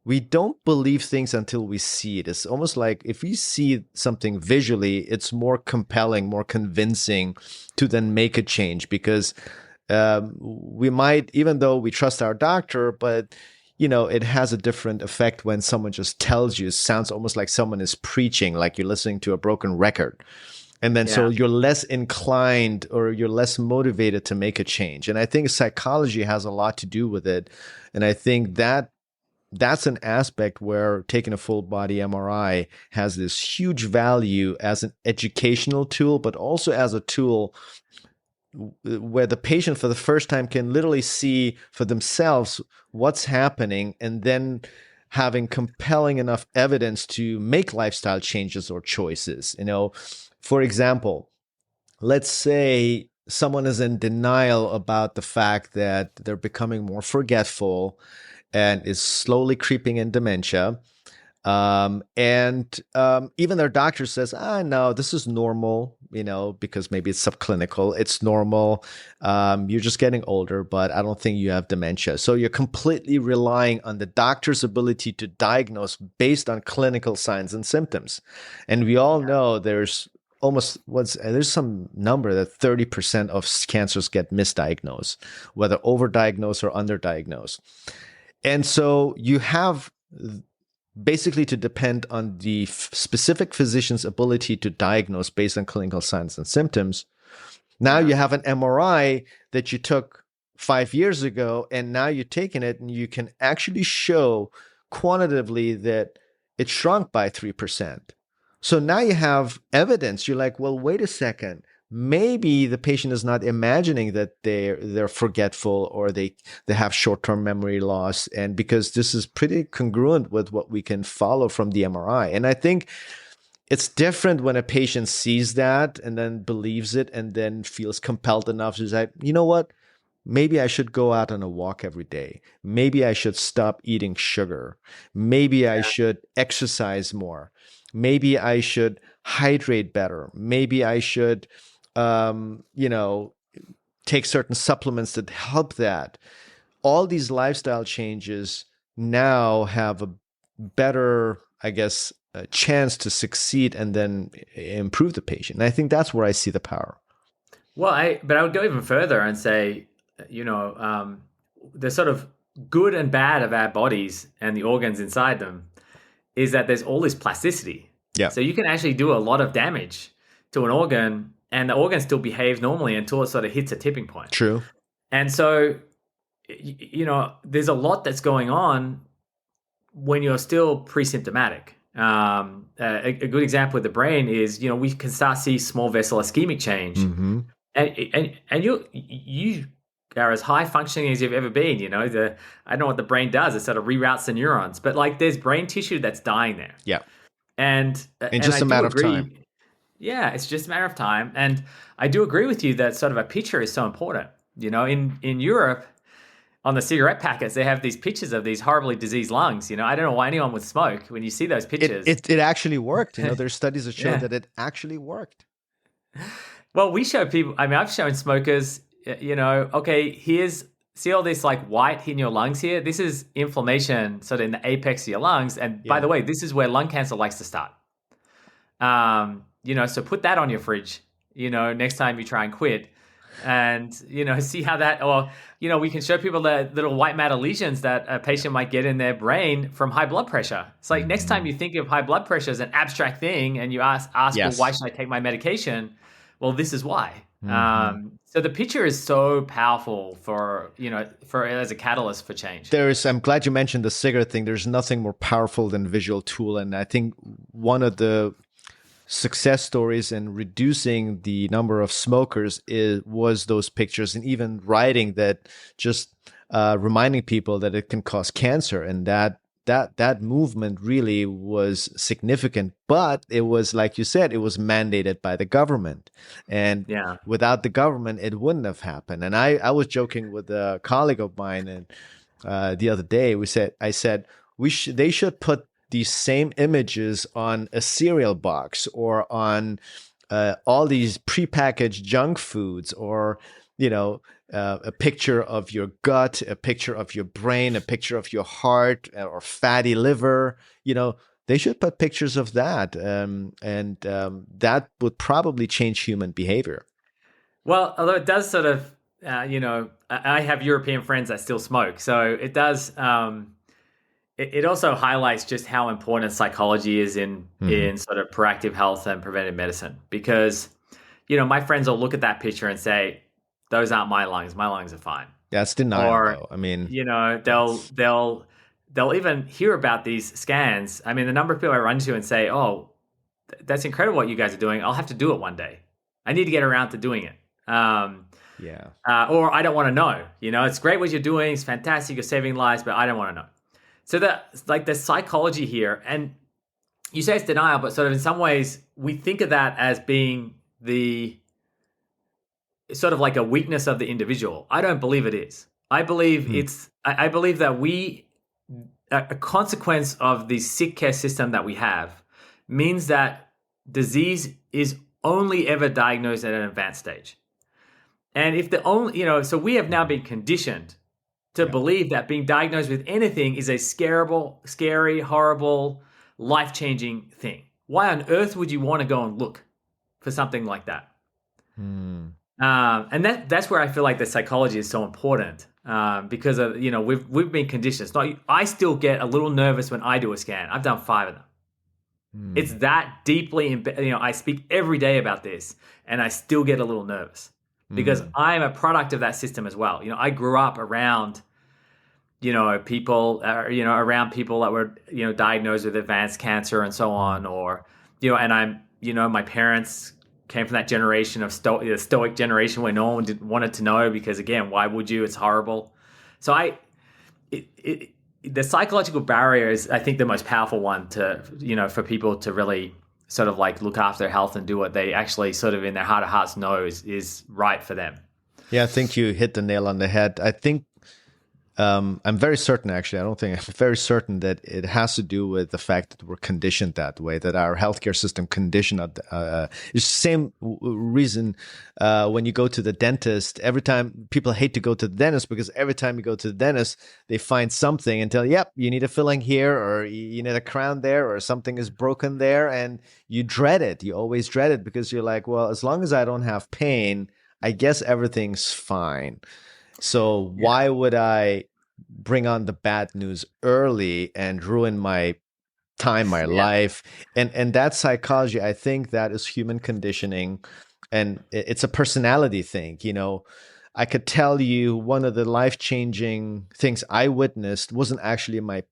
we don't believe things until we see it. It's almost like if we see something visually, it's more compelling, more convincing to then make a change, because we might, even though we trust our doctor, but it has a different effect when someone just tells you. It sounds almost like someone is preaching, like you're listening to a broken record. And then so you're less inclined, or you're less motivated to make a change. And I think psychology has a lot to do with it. And I think that's an aspect where taking a full body MRI has this huge value as an educational tool, but also as a tool where the patient for the first time can literally see for themselves what's happening, and then having compelling enough evidence to make lifestyle changes or choices. For example, let's say someone is in denial about the fact that they're becoming more forgetful and is slowly creeping in dementia. Even their doctor says, no, this is normal, because maybe it's subclinical. It's normal. You're just getting older, but I don't think you have dementia. So you're completely relying on the doctor's ability to diagnose based on clinical signs and symptoms. And we all know there's some number that 30% of cancers get misdiagnosed, whether overdiagnosed or underdiagnosed. And so you have basically to depend on the specific physician's ability to diagnose based on clinical signs and symptoms. Now you have an MRI that you took 5 years ago, and now you're taking it and you can actually show quantitatively that it shrunk by 3%. So now you have evidence. You're like, well, wait a second. Maybe the patient is not imagining that they're forgetful, or they have short-term memory loss, and because this is pretty congruent with what we can follow from the MRI. And I think it's different when a patient sees that and then believes it, and then feels compelled enough to say, you know what? Maybe I should go out on a walk every day. Maybe I should stop eating sugar. Maybe I should exercise more. Maybe I should hydrate better. Maybe I should, take certain supplements that help that. All these lifestyle changes now have a better, chance to succeed and then improve the patient. And I think that's where I see the power. Well, but I would go even further and say, the sort of good and bad of our bodies and the organs inside them is that there's all this plasticity. Yeah. So you can actually do a lot of damage to an organ, and the organ still behaves normally until it sort of hits a tipping point. True. And so, there's a lot that's going on when you're still pre-symptomatic. A good example with the brain is, we can start to see small vessel ischemic change. Mm-hmm. And you are as high functioning as you've ever been. I don't know what the brain does. It sort of reroutes the neurons, but like there's brain tissue that's dying there. Yeah. And just a matter of time. Yeah, it's just a matter of time. And I do agree with you that sort of a picture is so important. In Europe, on the cigarette packets, they have these pictures of these horribly diseased lungs. I don't know why anyone would smoke when you see those pictures. It actually worked. There's studies that show that it actually worked. Well, we show people, I've shown smokers, okay, here's see all this like white in your lungs here? This is inflammation sort of in the apex of your lungs. And by Yeah. the way, this is where lung cancer likes to start. So put that on your fridge, next time you try and quit. And, see how that, or, we can show people the little white matter lesions that a patient might get in their brain from high blood pressure. It's like next time you think of high blood pressure as an abstract thing and you ask, well, why should I take my medication? Well, this is why. So the picture is so powerful for as a catalyst for change. I'm glad you mentioned the cigarette thing. There's nothing more powerful than visual tool. And I think one of the success stories in reducing the number of smokers was those pictures, and even writing that, just reminding people that it can cause cancer, and that movement really was significant. But it was, like you said, it was mandated by the government, and without the government, it wouldn't have happened. And I was joking with a colleague of mine, and the other day I said they should put these same images on a cereal box, or on all these prepackaged junk foods, or a picture of your gut, a picture of your brain, a picture of your heart, or fatty liver. They should put pictures of that, and that would probably change human behavior. Well, although it does sort of, I have European friends that still smoke, so it does. It also highlights just how important psychology is in sort of proactive health and preventive medicine, because, my friends will look at that picture and say, those aren't my lungs. My lungs are fine. That's denial, or, though. I mean, they'll even hear about these scans. I mean, the number of people I run to and say, oh, that's incredible what you guys are doing. I'll have to do it one day. I need to get around to doing it. Or I don't want to know. It's great what you're doing. It's fantastic. You're saving lives, but I don't want to know. So the psychology here, and you say it's denial, but sort of in some ways we think of that as being the sort of like a weakness of the individual. I don't believe it is. I believe I believe that a consequence of the sick care system that we have means that disease is only ever diagnosed at an advanced stage. And if so we have now been conditioned to believe that being diagnosed with anything is a scary, horrible, life-changing thing. Why on earth would you want to go and look for something like that? And that's where I feel like the psychology is so important, because of we've been conditioned. I still get a little nervous when I do a scan. I've done 5 of them. It's that deeply, I speak every day about this, and I still get a little nervous because I'm a product of that system as well. I grew up around people, around people that were, diagnosed with advanced cancer and so on, or, and I'm, my parents came from that generation of the stoic generation where no one wanted to know, because again, why would you? It's horrible. So the psychological barrier is, I think, the most powerful one to, for people to really sort of like look after their health and do what they actually sort of in their heart of hearts know is right for them. Yeah, I think you hit the nail on the head. I think I'm very certain, actually, I'm very certain that it has to do with the fact that we're conditioned that way, that our healthcare system conditioned. It's the same reason when you go to the dentist, every time people hate to go to the dentist, because every time you go to the dentist, they find something and tell you, yep, you need a filling here, or you need a crown there, or something is broken there. And you dread it. You always dread it because you're like, well, as long as I don't have pain, I guess everything's fine. So why would I bring on the bad news early and ruin my time, my life? And that psychology, I think that is human conditioning, and it's a personality thing. I could tell you one of the life-changing things I witnessed wasn't actually my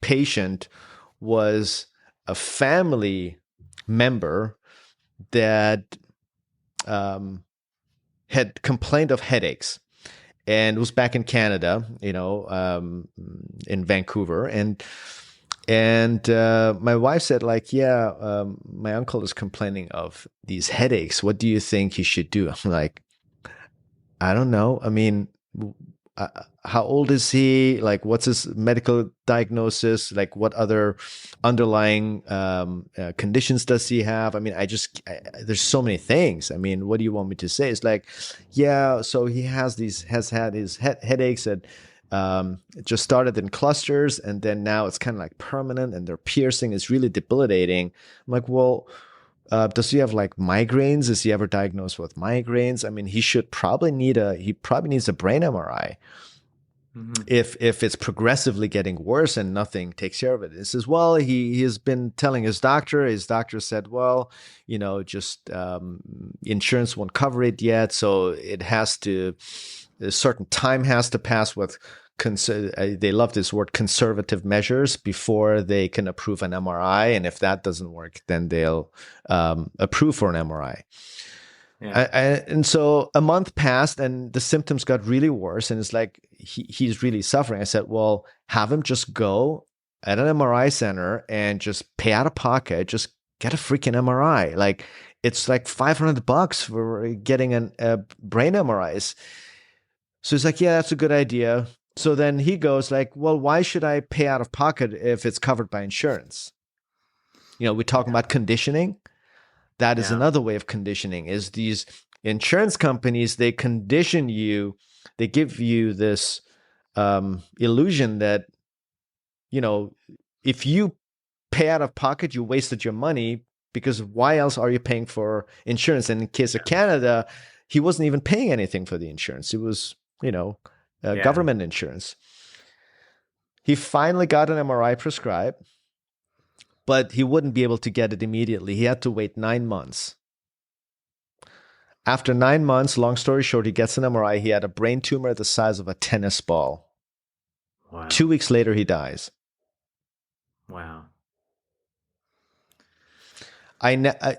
patient, was a family member that had complained of headaches. And it was back in Canada, in Vancouver. And my wife said, like, my uncle is complaining of these headaches. What do you think he should do? I'm like, I don't know. I mean, how old is he? Like, what's his medical diagnosis? Like, what other underlying conditions does he have? I mean, there's so many things. I mean, what do you want me to say? It's like, yeah, so he has had his headaches that it just started in clusters, and then now it's kind of like permanent, and they're piercing. It's really debilitating. I'm like, well, does he have like migraines? Is he ever diagnosed with migraines? I mean, he probably needs a brain MRI Mm-hmm. if it's progressively getting worse and nothing takes care of it. He says, well, he has been telling his doctor. His doctor said, well, just insurance won't cover it yet, so a certain time has to pass with. They love this word, conservative measures, before they can approve an MRI, and if that doesn't work, then they'll approve for an MRI. Yeah. And so a month passed, and the symptoms got really worse, and it's like he's really suffering. I said, well, have him just go at an MRI center and just pay out of pocket, just get a freaking MRI. Like, it's like $500 for getting a brain MRIs. So he's like, yeah, that's a good idea. So then he goes like, well, why should I pay out of pocket if it's covered by insurance? We're talking about conditioning. That is another way of conditioning, is these insurance companies, they condition you, they give you this illusion that, if you pay out of pocket, you wasted your money, because why else are you paying for insurance? And in case of Canada, he wasn't even paying anything for the insurance. It was, government insurance. He finally got an MRI prescribed, but he wouldn't be able to get it immediately. He had to wait 9 months. After 9 months, long story short, he gets an MRI. He had a brain tumor the size of a tennis ball. Wow. 2 weeks later, he dies. Wow.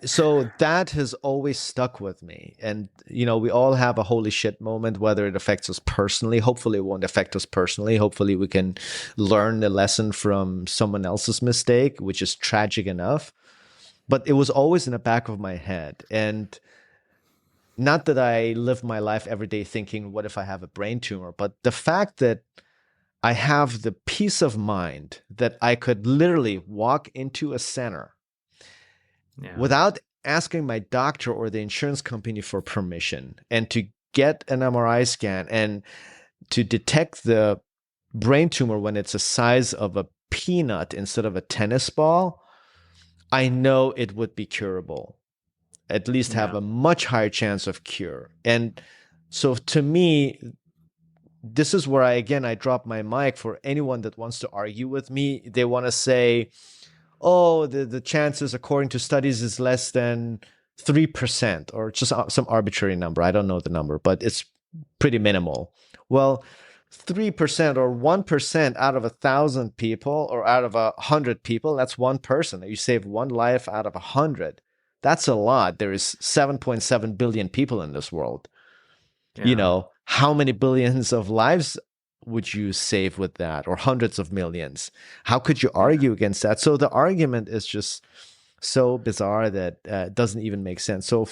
So that has always stuck with me. And, we all have a holy shit moment, whether it affects us personally. Hopefully it won't affect us personally. Hopefully we can learn the lesson from someone else's mistake, which is tragic enough. But it was always in the back of my head. And not that I live my life every day thinking, what if I have a brain tumor? But the fact that I have the peace of mind that I could literally walk into a center without asking my doctor or the insurance company for permission, and to get an MRI scan and to detect the brain tumor when it's the size of a peanut instead of a tennis ball, I know it would be curable. At least have a much higher chance of cure. And so to me, this is where I drop my mic for anyone that wants to argue with me. They want to say, oh, the chances according to studies is less than 3%, or just some arbitrary number. I don't know the number, but it's pretty minimal. Well, 3% or 1% out of 1,000 people, or out of 100 people, that's one person. You save one life out of 100. That's a lot. There is 7.7 billion people in this world. How many billions of lives would you save with that, or hundreds of millions? How could you argue against that? So the argument is just so bizarre that it doesn't even make sense. So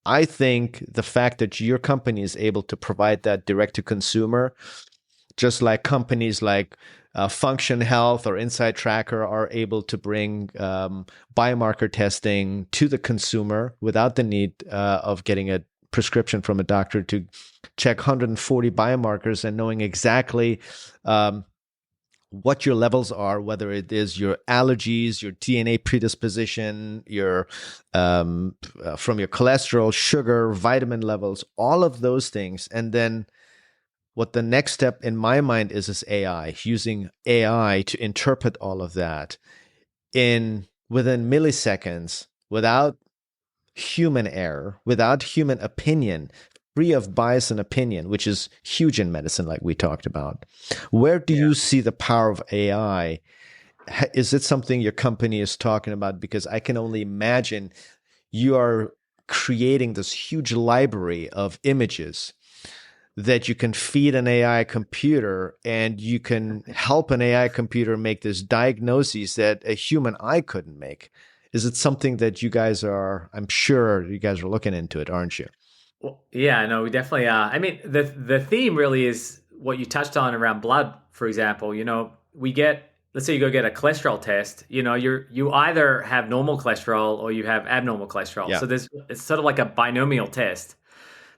I think the fact that your company is able to provide that direct to consumer, just like companies like Function Health or Inside Tracker are able to bring biomarker testing to the consumer without the need of getting a prescription from a doctor to check 140 biomarkers and knowing exactly what your levels are, whether it is your allergies, your DNA predisposition, your from your cholesterol, sugar, vitamin levels, all of those things. And then what the next step in my mind is AI, using AI to interpret all of that within milliseconds, without human error, without human opinion, free of bias and opinion, which is huge in medicine, like we talked about. Where do you see the power of AI? Is it something your company is talking about? Because I can only imagine you are creating this huge library of images that you can feed an AI computer, and you can help an AI computer make this diagnoses that a human eye couldn't make. Is it something that you guys I'm sure you guys are looking into it, aren't you? Well, yeah, no, we definitely are. I mean, the theme really is what you touched on around blood, for example, let's say you go get a cholesterol test, you either have normal cholesterol or you have abnormal cholesterol. Yeah. So it's sort of like a binomial test.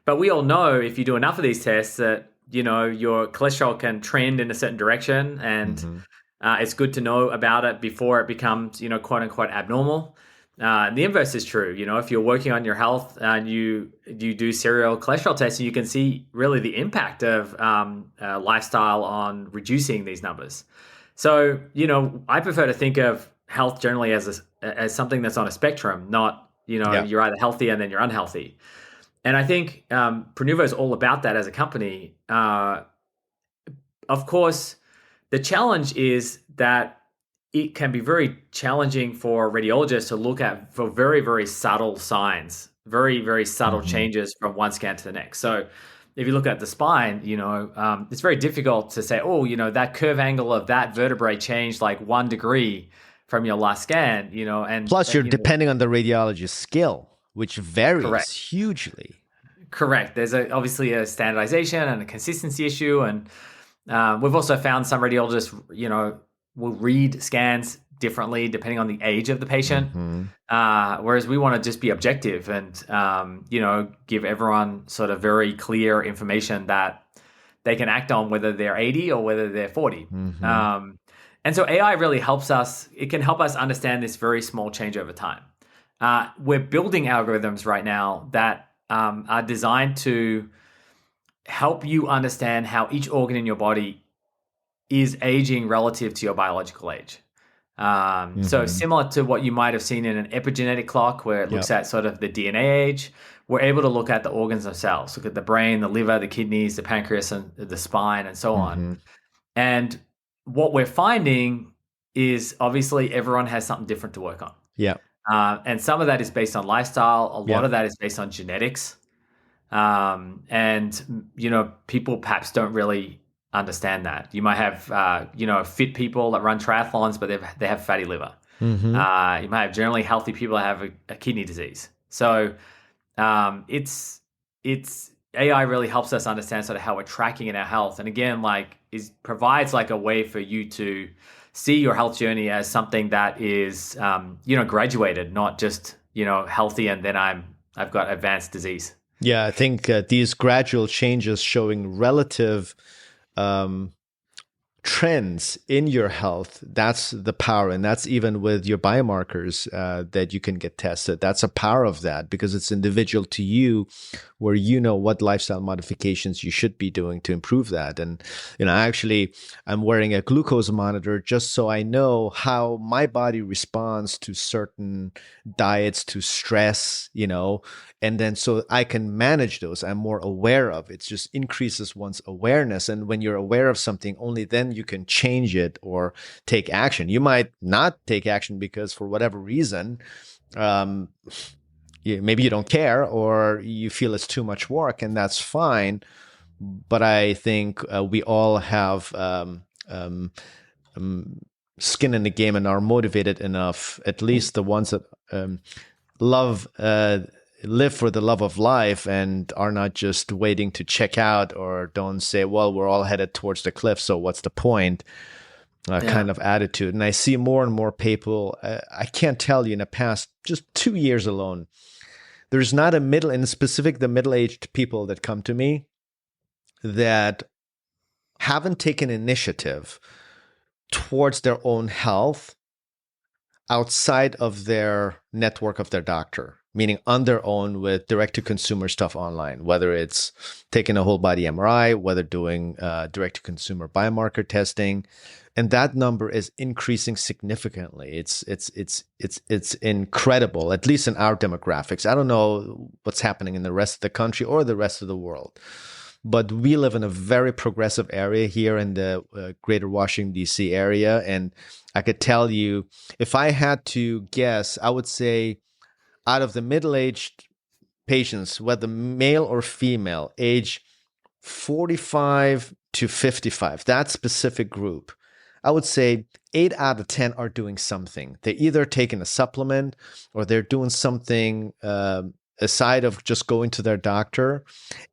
But we all know if you do enough of these tests that, your cholesterol can trend in a certain direction, and it's good to know about it before it becomes, quote unquote abnormal. The inverse is true. If you're working on your health and you do serial cholesterol testing, you can see really the impact of lifestyle on reducing these numbers. So, I prefer to think of health generally as something that's on a spectrum, not, you're either healthy and then you're unhealthy. And I think Prenuvo is all about that as a company. Of course, the challenge is that it can be very challenging for radiologists to look at for very, very subtle signs, very, very subtle changes from one scan to the next. So if you look at the spine, it's very difficult to say, that curve angle of that vertebrae changed like 1 degree from your last scan, and plus you're depending on the radiologist's skill, which varies hugely. Correct. There's obviously a standardization and a consistency issue. And we've also found some radiologists, will read scans differently depending on the age of the patient. Whereas we want to just be objective and, give everyone sort of very clear information that they can act on, whether they're 80 or whether they're 40. And so AI really helps us. It can help us understand this very small change over time. We're building algorithms right now that are designed to help you understand how each organ in your body is aging relative to your biological age. So similar to what you might have seen in an epigenetic clock where it looks at sort of the DNA age, we're able to look at the organs themselves, look at the brain, the liver, the kidneys, the pancreas, and the spine, and so on. And what we're finding is obviously everyone has something different to work on. Yeah. And some of that is based on lifestyle. A lot of that is based on genetics. And, people perhaps don't really understand that. You might have, fit people that run triathlons, but they have fatty liver. You might have generally healthy people that have a kidney disease. So it's AI really helps us understand sort of how we're tracking in our health. And again, provides like a way for you to see your health journey as something that is, graduated, not just, healthy and then I've got advanced disease. Yeah, I think these gradual changes showing relative trends in your health, that's the power. And that's even with your biomarkers that you can get tested. That's a power of that because it's individual to you where you know what lifestyle modifications you should be doing to improve that. And, actually, I'm wearing a glucose monitor just so I know how my body responds to certain diets, to stress, and then so I can manage those. I'm more aware of it. It just increases one's awareness. And when you're aware of something, only then you can change it or take action. You might not take action because for whatever reason, maybe you don't care or you feel it's too much work, and that's fine. But I think we all have skin in the game and are motivated enough, at least the ones that live for the love of life and are not just waiting to check out or don't say, well, we're all headed towards the cliff, so what's the point? Kind of attitude. And I see more and more people, I can't tell you in the past, just 2 years alone, there's not in specific, the middle-aged people that come to me that haven't taken initiative towards their own health outside of their network of their doctor, meaning on their own with direct-to-consumer stuff online, whether it's taking a whole-body MRI, whether doing direct-to-consumer biomarker testing, and that number is increasing significantly. It's incredible, at least in our demographics. I don't know what's happening in the rest of the country or the rest of the world, but we live in a very progressive area here in the greater Washington, D.C. area, and I could tell you, if I had to guess, I would say out of the middle-aged patients, whether male or female, age 45 to 55, that specific group, I would say 8 out of 10 are doing something. They're either taking a supplement or they're doing something aside of just going to their doctor,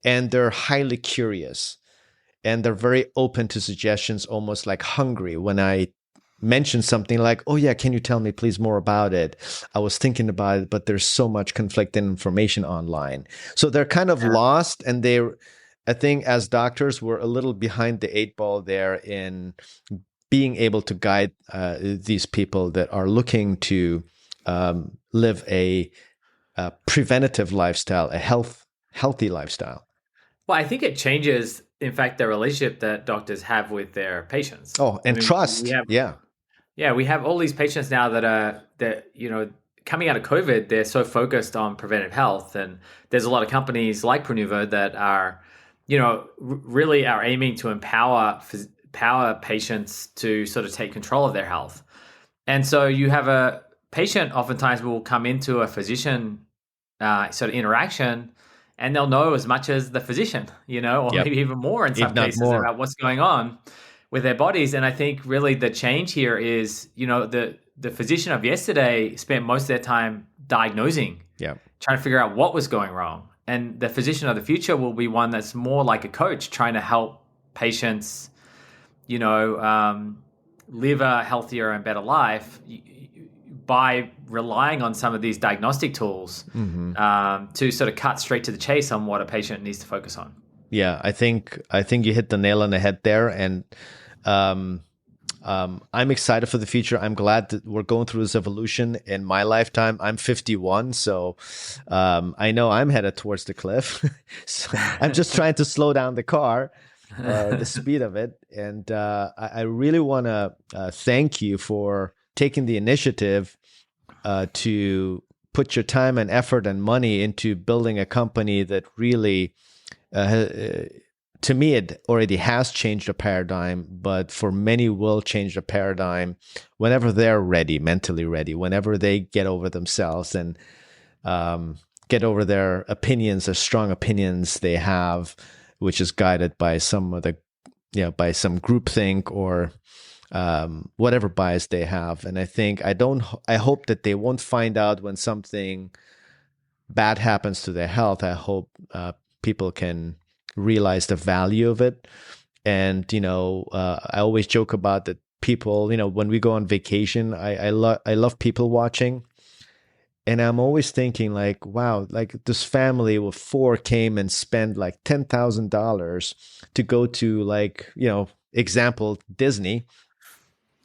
and they're highly curious. and they're very open to suggestions, almost like hungry. When I mention something like, "Oh yeah, can you tell me please more about it? I was thinking about it, but there's so much conflicting information online." So they're kind of lost, and I think as doctors, we're a little behind the eight ball there in being able to guide these people that are looking to live a preventative lifestyle, a healthy lifestyle. Well, I think it changes, in fact, the relationship that doctors have with their patients. Oh, I and mean, we trust. have, Yeah. yeah, we have all these patients now that coming out of COVID, they're so focused on preventive health, and there's a lot of companies like Prenuvo that are, really are aiming to empower patients to sort of take control of their health. And so you have a patient oftentimes will come into a physician sort of interaction, and they'll know as much as the physician, or Yep. maybe even more in If some not cases more. about what's going on with their bodies. And I think really the change here is, the physician of yesterday spent most of their time diagnosing, Yeah. trying to figure out what was going wrong. And the physician of the future will be one that's more like a coach, trying to help patients, live a healthier and better life by relying on some of these diagnostic tools to sort of cut straight to the chase on what a patient needs to focus on. Yeah, I think you hit the nail on the head there, and I'm excited for the future. I'm glad that we're going through this evolution in my lifetime. I'm 51, so I know I'm headed towards the cliff. So I'm just trying to slow down the car, the speed of it, and I really want to thank you for taking the initiative to put your time and effort and money into building a company that really, to me, it already has changed a paradigm, but for many will change the paradigm whenever they're ready, mentally ready, whenever they get over themselves and get over their opinions, their strong opinions they have, which is guided by some of the, by some groupthink or whatever bias they have. And I hope that they won't find out when something bad happens to their health. I hope people can realize the value of it. And, I always joke about that people, when we go on vacation, I love people watching. And I'm always thinking like, wow, like this family with four came and spent like $10,000 to go to like, example, Disney.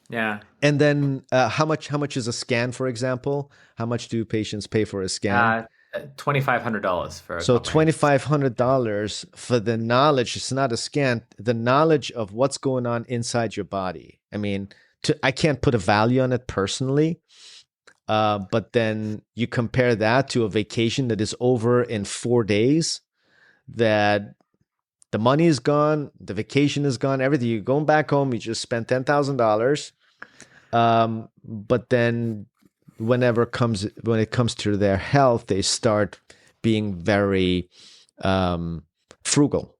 Yeah. And then how much is a scan, for example? How much do patients pay for a scan? $2,500 for a So comprehensive scan. $2,500 for the knowledge. It's not a scan. The knowledge of what's going on inside your body. I mean, I can't put a value on it personally. But then you compare that to a vacation that is over in 4 days, that the money is gone, the vacation is gone, everything. You're going back home, you just spent $10,000. But then when it comes to their health, they start being very frugal.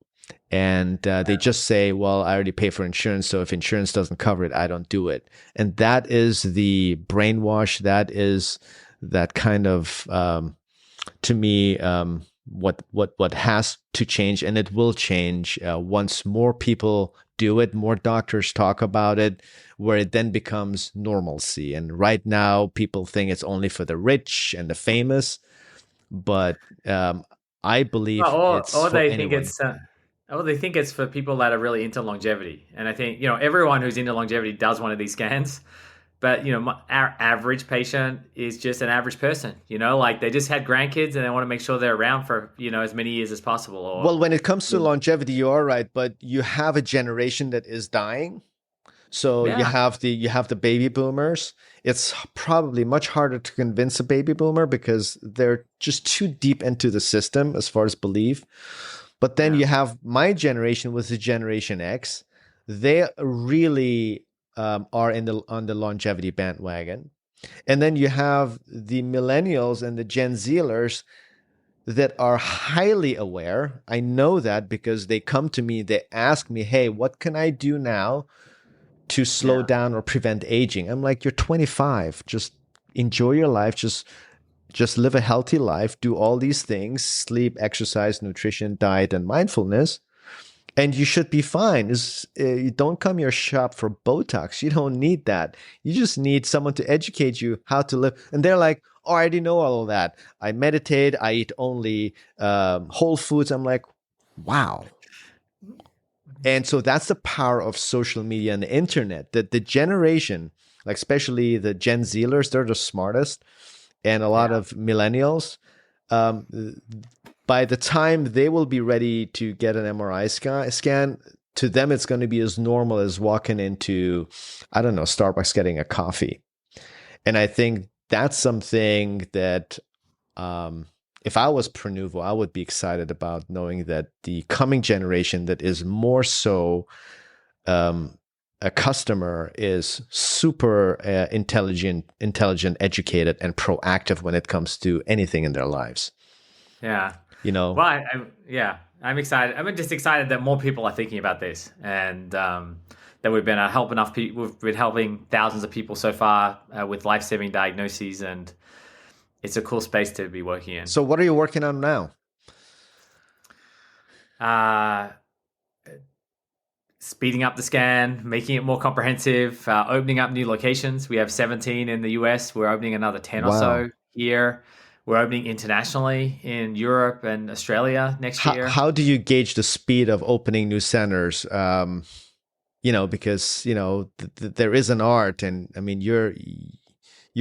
And they just say, well, I already pay for insurance, so if insurance doesn't cover it, I don't do it. And that is the brainwash. That is that kind of, to me, what has to change, and it will change once more people do it, more doctors talk about it, where it then becomes normalcy. And right now, people think it's only for the rich and the famous, but I believe it's Or for they think anyone. they think it's for people that are really into longevity. And I think, everyone who's into longevity does one of these scans. But, our average patient is just an average person, like they just had grandkids and they want to make sure they're around for, as many years as possible. Well, when it comes to longevity, you are right, but you have a generation that is dying. So you Yeah. have the baby boomers. It's probably much harder to convince a baby boomer because they're just too deep into the system as far as belief. But then you have my generation with the Generation X. They really are on the longevity bandwagon. And then you have the millennials and the Gen Zers that are highly aware. I know that because they come to me, they ask me, hey, what can I do now to slow down or prevent aging? I'm like, you're 25. Just enjoy your life. Just live a healthy life. Do all these things: sleep, exercise, nutrition, diet, and mindfulness. And you should be fine. You don't come your shop for Botox. You don't need that. You just need someone to educate you how to live. And they're like, oh, I already know all of that. I meditate. I eat only whole foods. I'm like, wow. And so that's the power of social media and the internet. That the generation, like especially the Gen Zers, they're the smartest, and a lot of millennials. By the time they will be ready to get an MRI scan, to them it's going to be as normal as walking into, I don't know, Starbucks getting a coffee. And I think that's something that if I was Prenuvo, I would be excited about, knowing that the coming generation that is more so a customer is super intelligent, educated, and proactive when it comes to anything in their lives. Yeah. Well, I'm excited. I'm just excited that more people are thinking about this, and that we've been helping enough people. We've been helping thousands of people so far with life-saving diagnoses, and it's a cool space to be working in. So what are you working on now? Speeding up the scan, making it more comprehensive, opening up new locations. We have 17 in the US. We're opening another 10 or so here. We're opening internationally in Europe and Australia next year. How do you gauge the speed of opening new centers? Because there is an art, and I mean you're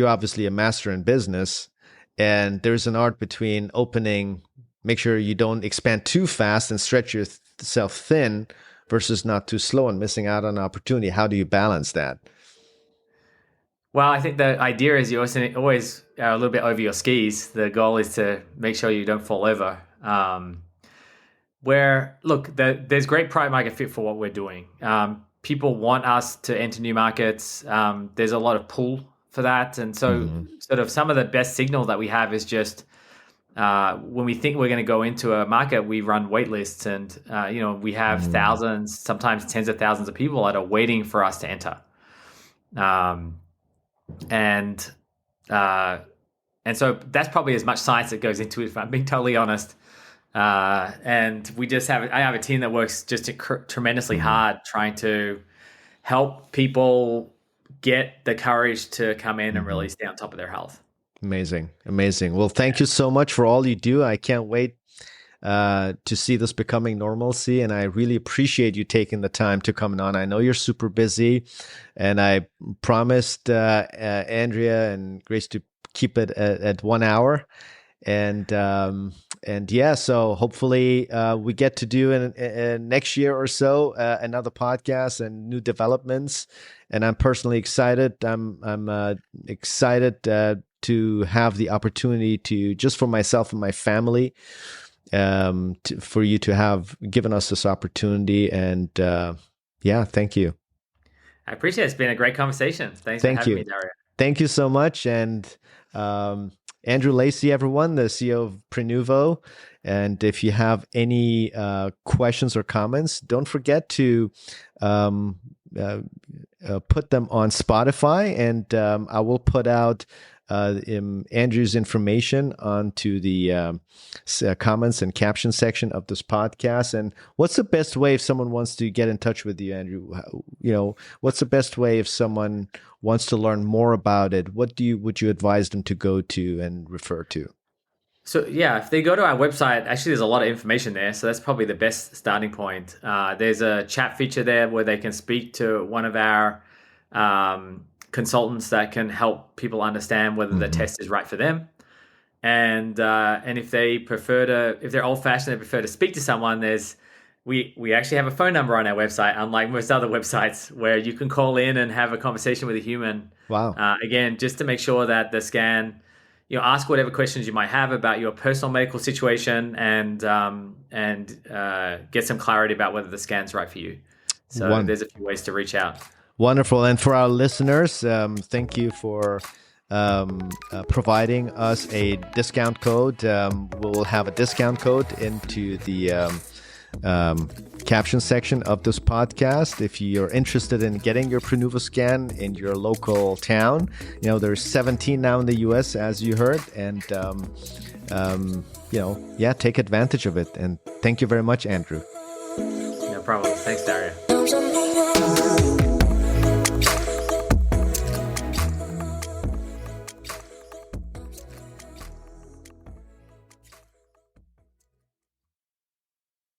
obviously a master in business, and there's an art between opening, make sure you don't expand too fast and stretch yourself thin, versus not too slow and missing out on an opportunity. How do you balance that? Well, I think the idea is you always are a little bit over your skis. The goal is to make sure you don't fall over. There's great product market fit for what we're doing. People want us to enter new markets. There's a lot of pull for that. And so sort of some of the best signal that we have is just when we think we're going to go into a market, we run wait lists, and we have thousands, sometimes tens of thousands of people that are waiting for us to enter. And so that's probably as much science that goes into it, if I'm being totally honest. And I have a team that works just tremendously hard trying to help people get the courage to come in and really stay on top of their health. Amazing. Well, thank you so much for all you do. I can't wait to see this becoming normalcy, and I really appreciate you taking the time to come on. I know you're super busy, and I promised Andrea and Grace to keep it at 1 hour, and so hopefully we get to do in next year or so another podcast and new developments, and I'm personally excited. I'm excited to have the opportunity to, just for myself and my family, for you to have given us this opportunity. And thank you. I appreciate it. It's been a great conversation. Thanks for having me, Dario. Thank you so much. And Andrew Lacey, everyone, the CEO of Prenuvo. And if you have any questions or comments, don't forget to put them on Spotify, and I will put out Andrew's information onto the comments and caption section of this podcast. And what's the best way if someone wants to get in touch with you, Andrew? What's the best way if someone wants to learn more about it? What would you advise them to go to and refer to? So if they go to our website, actually there's a lot of information there. So that's probably the best starting point. There's a chat feature there where they can speak to one of our consultants that can help people understand whether the test is right for them. And if they're old fashioned, they prefer to speak to someone, we actually have a phone number on our website, unlike most other websites, where you can call in and have a conversation with a human. Wow. Again, just to make sure that the scan, ask whatever questions you might have about your personal medical situation, and get some clarity about whether the scan's right for you. So there's a few ways to reach out. Wonderful. And for our listeners, thank you for providing us a discount code. We'll have a discount code into the caption section of this podcast. If you're interested in getting your Prenuvo scan in your local town, there's 17 now in the US, as you heard, and take advantage of it. And thank you very much, Andrew. No problem. problem. Thanks, Daria.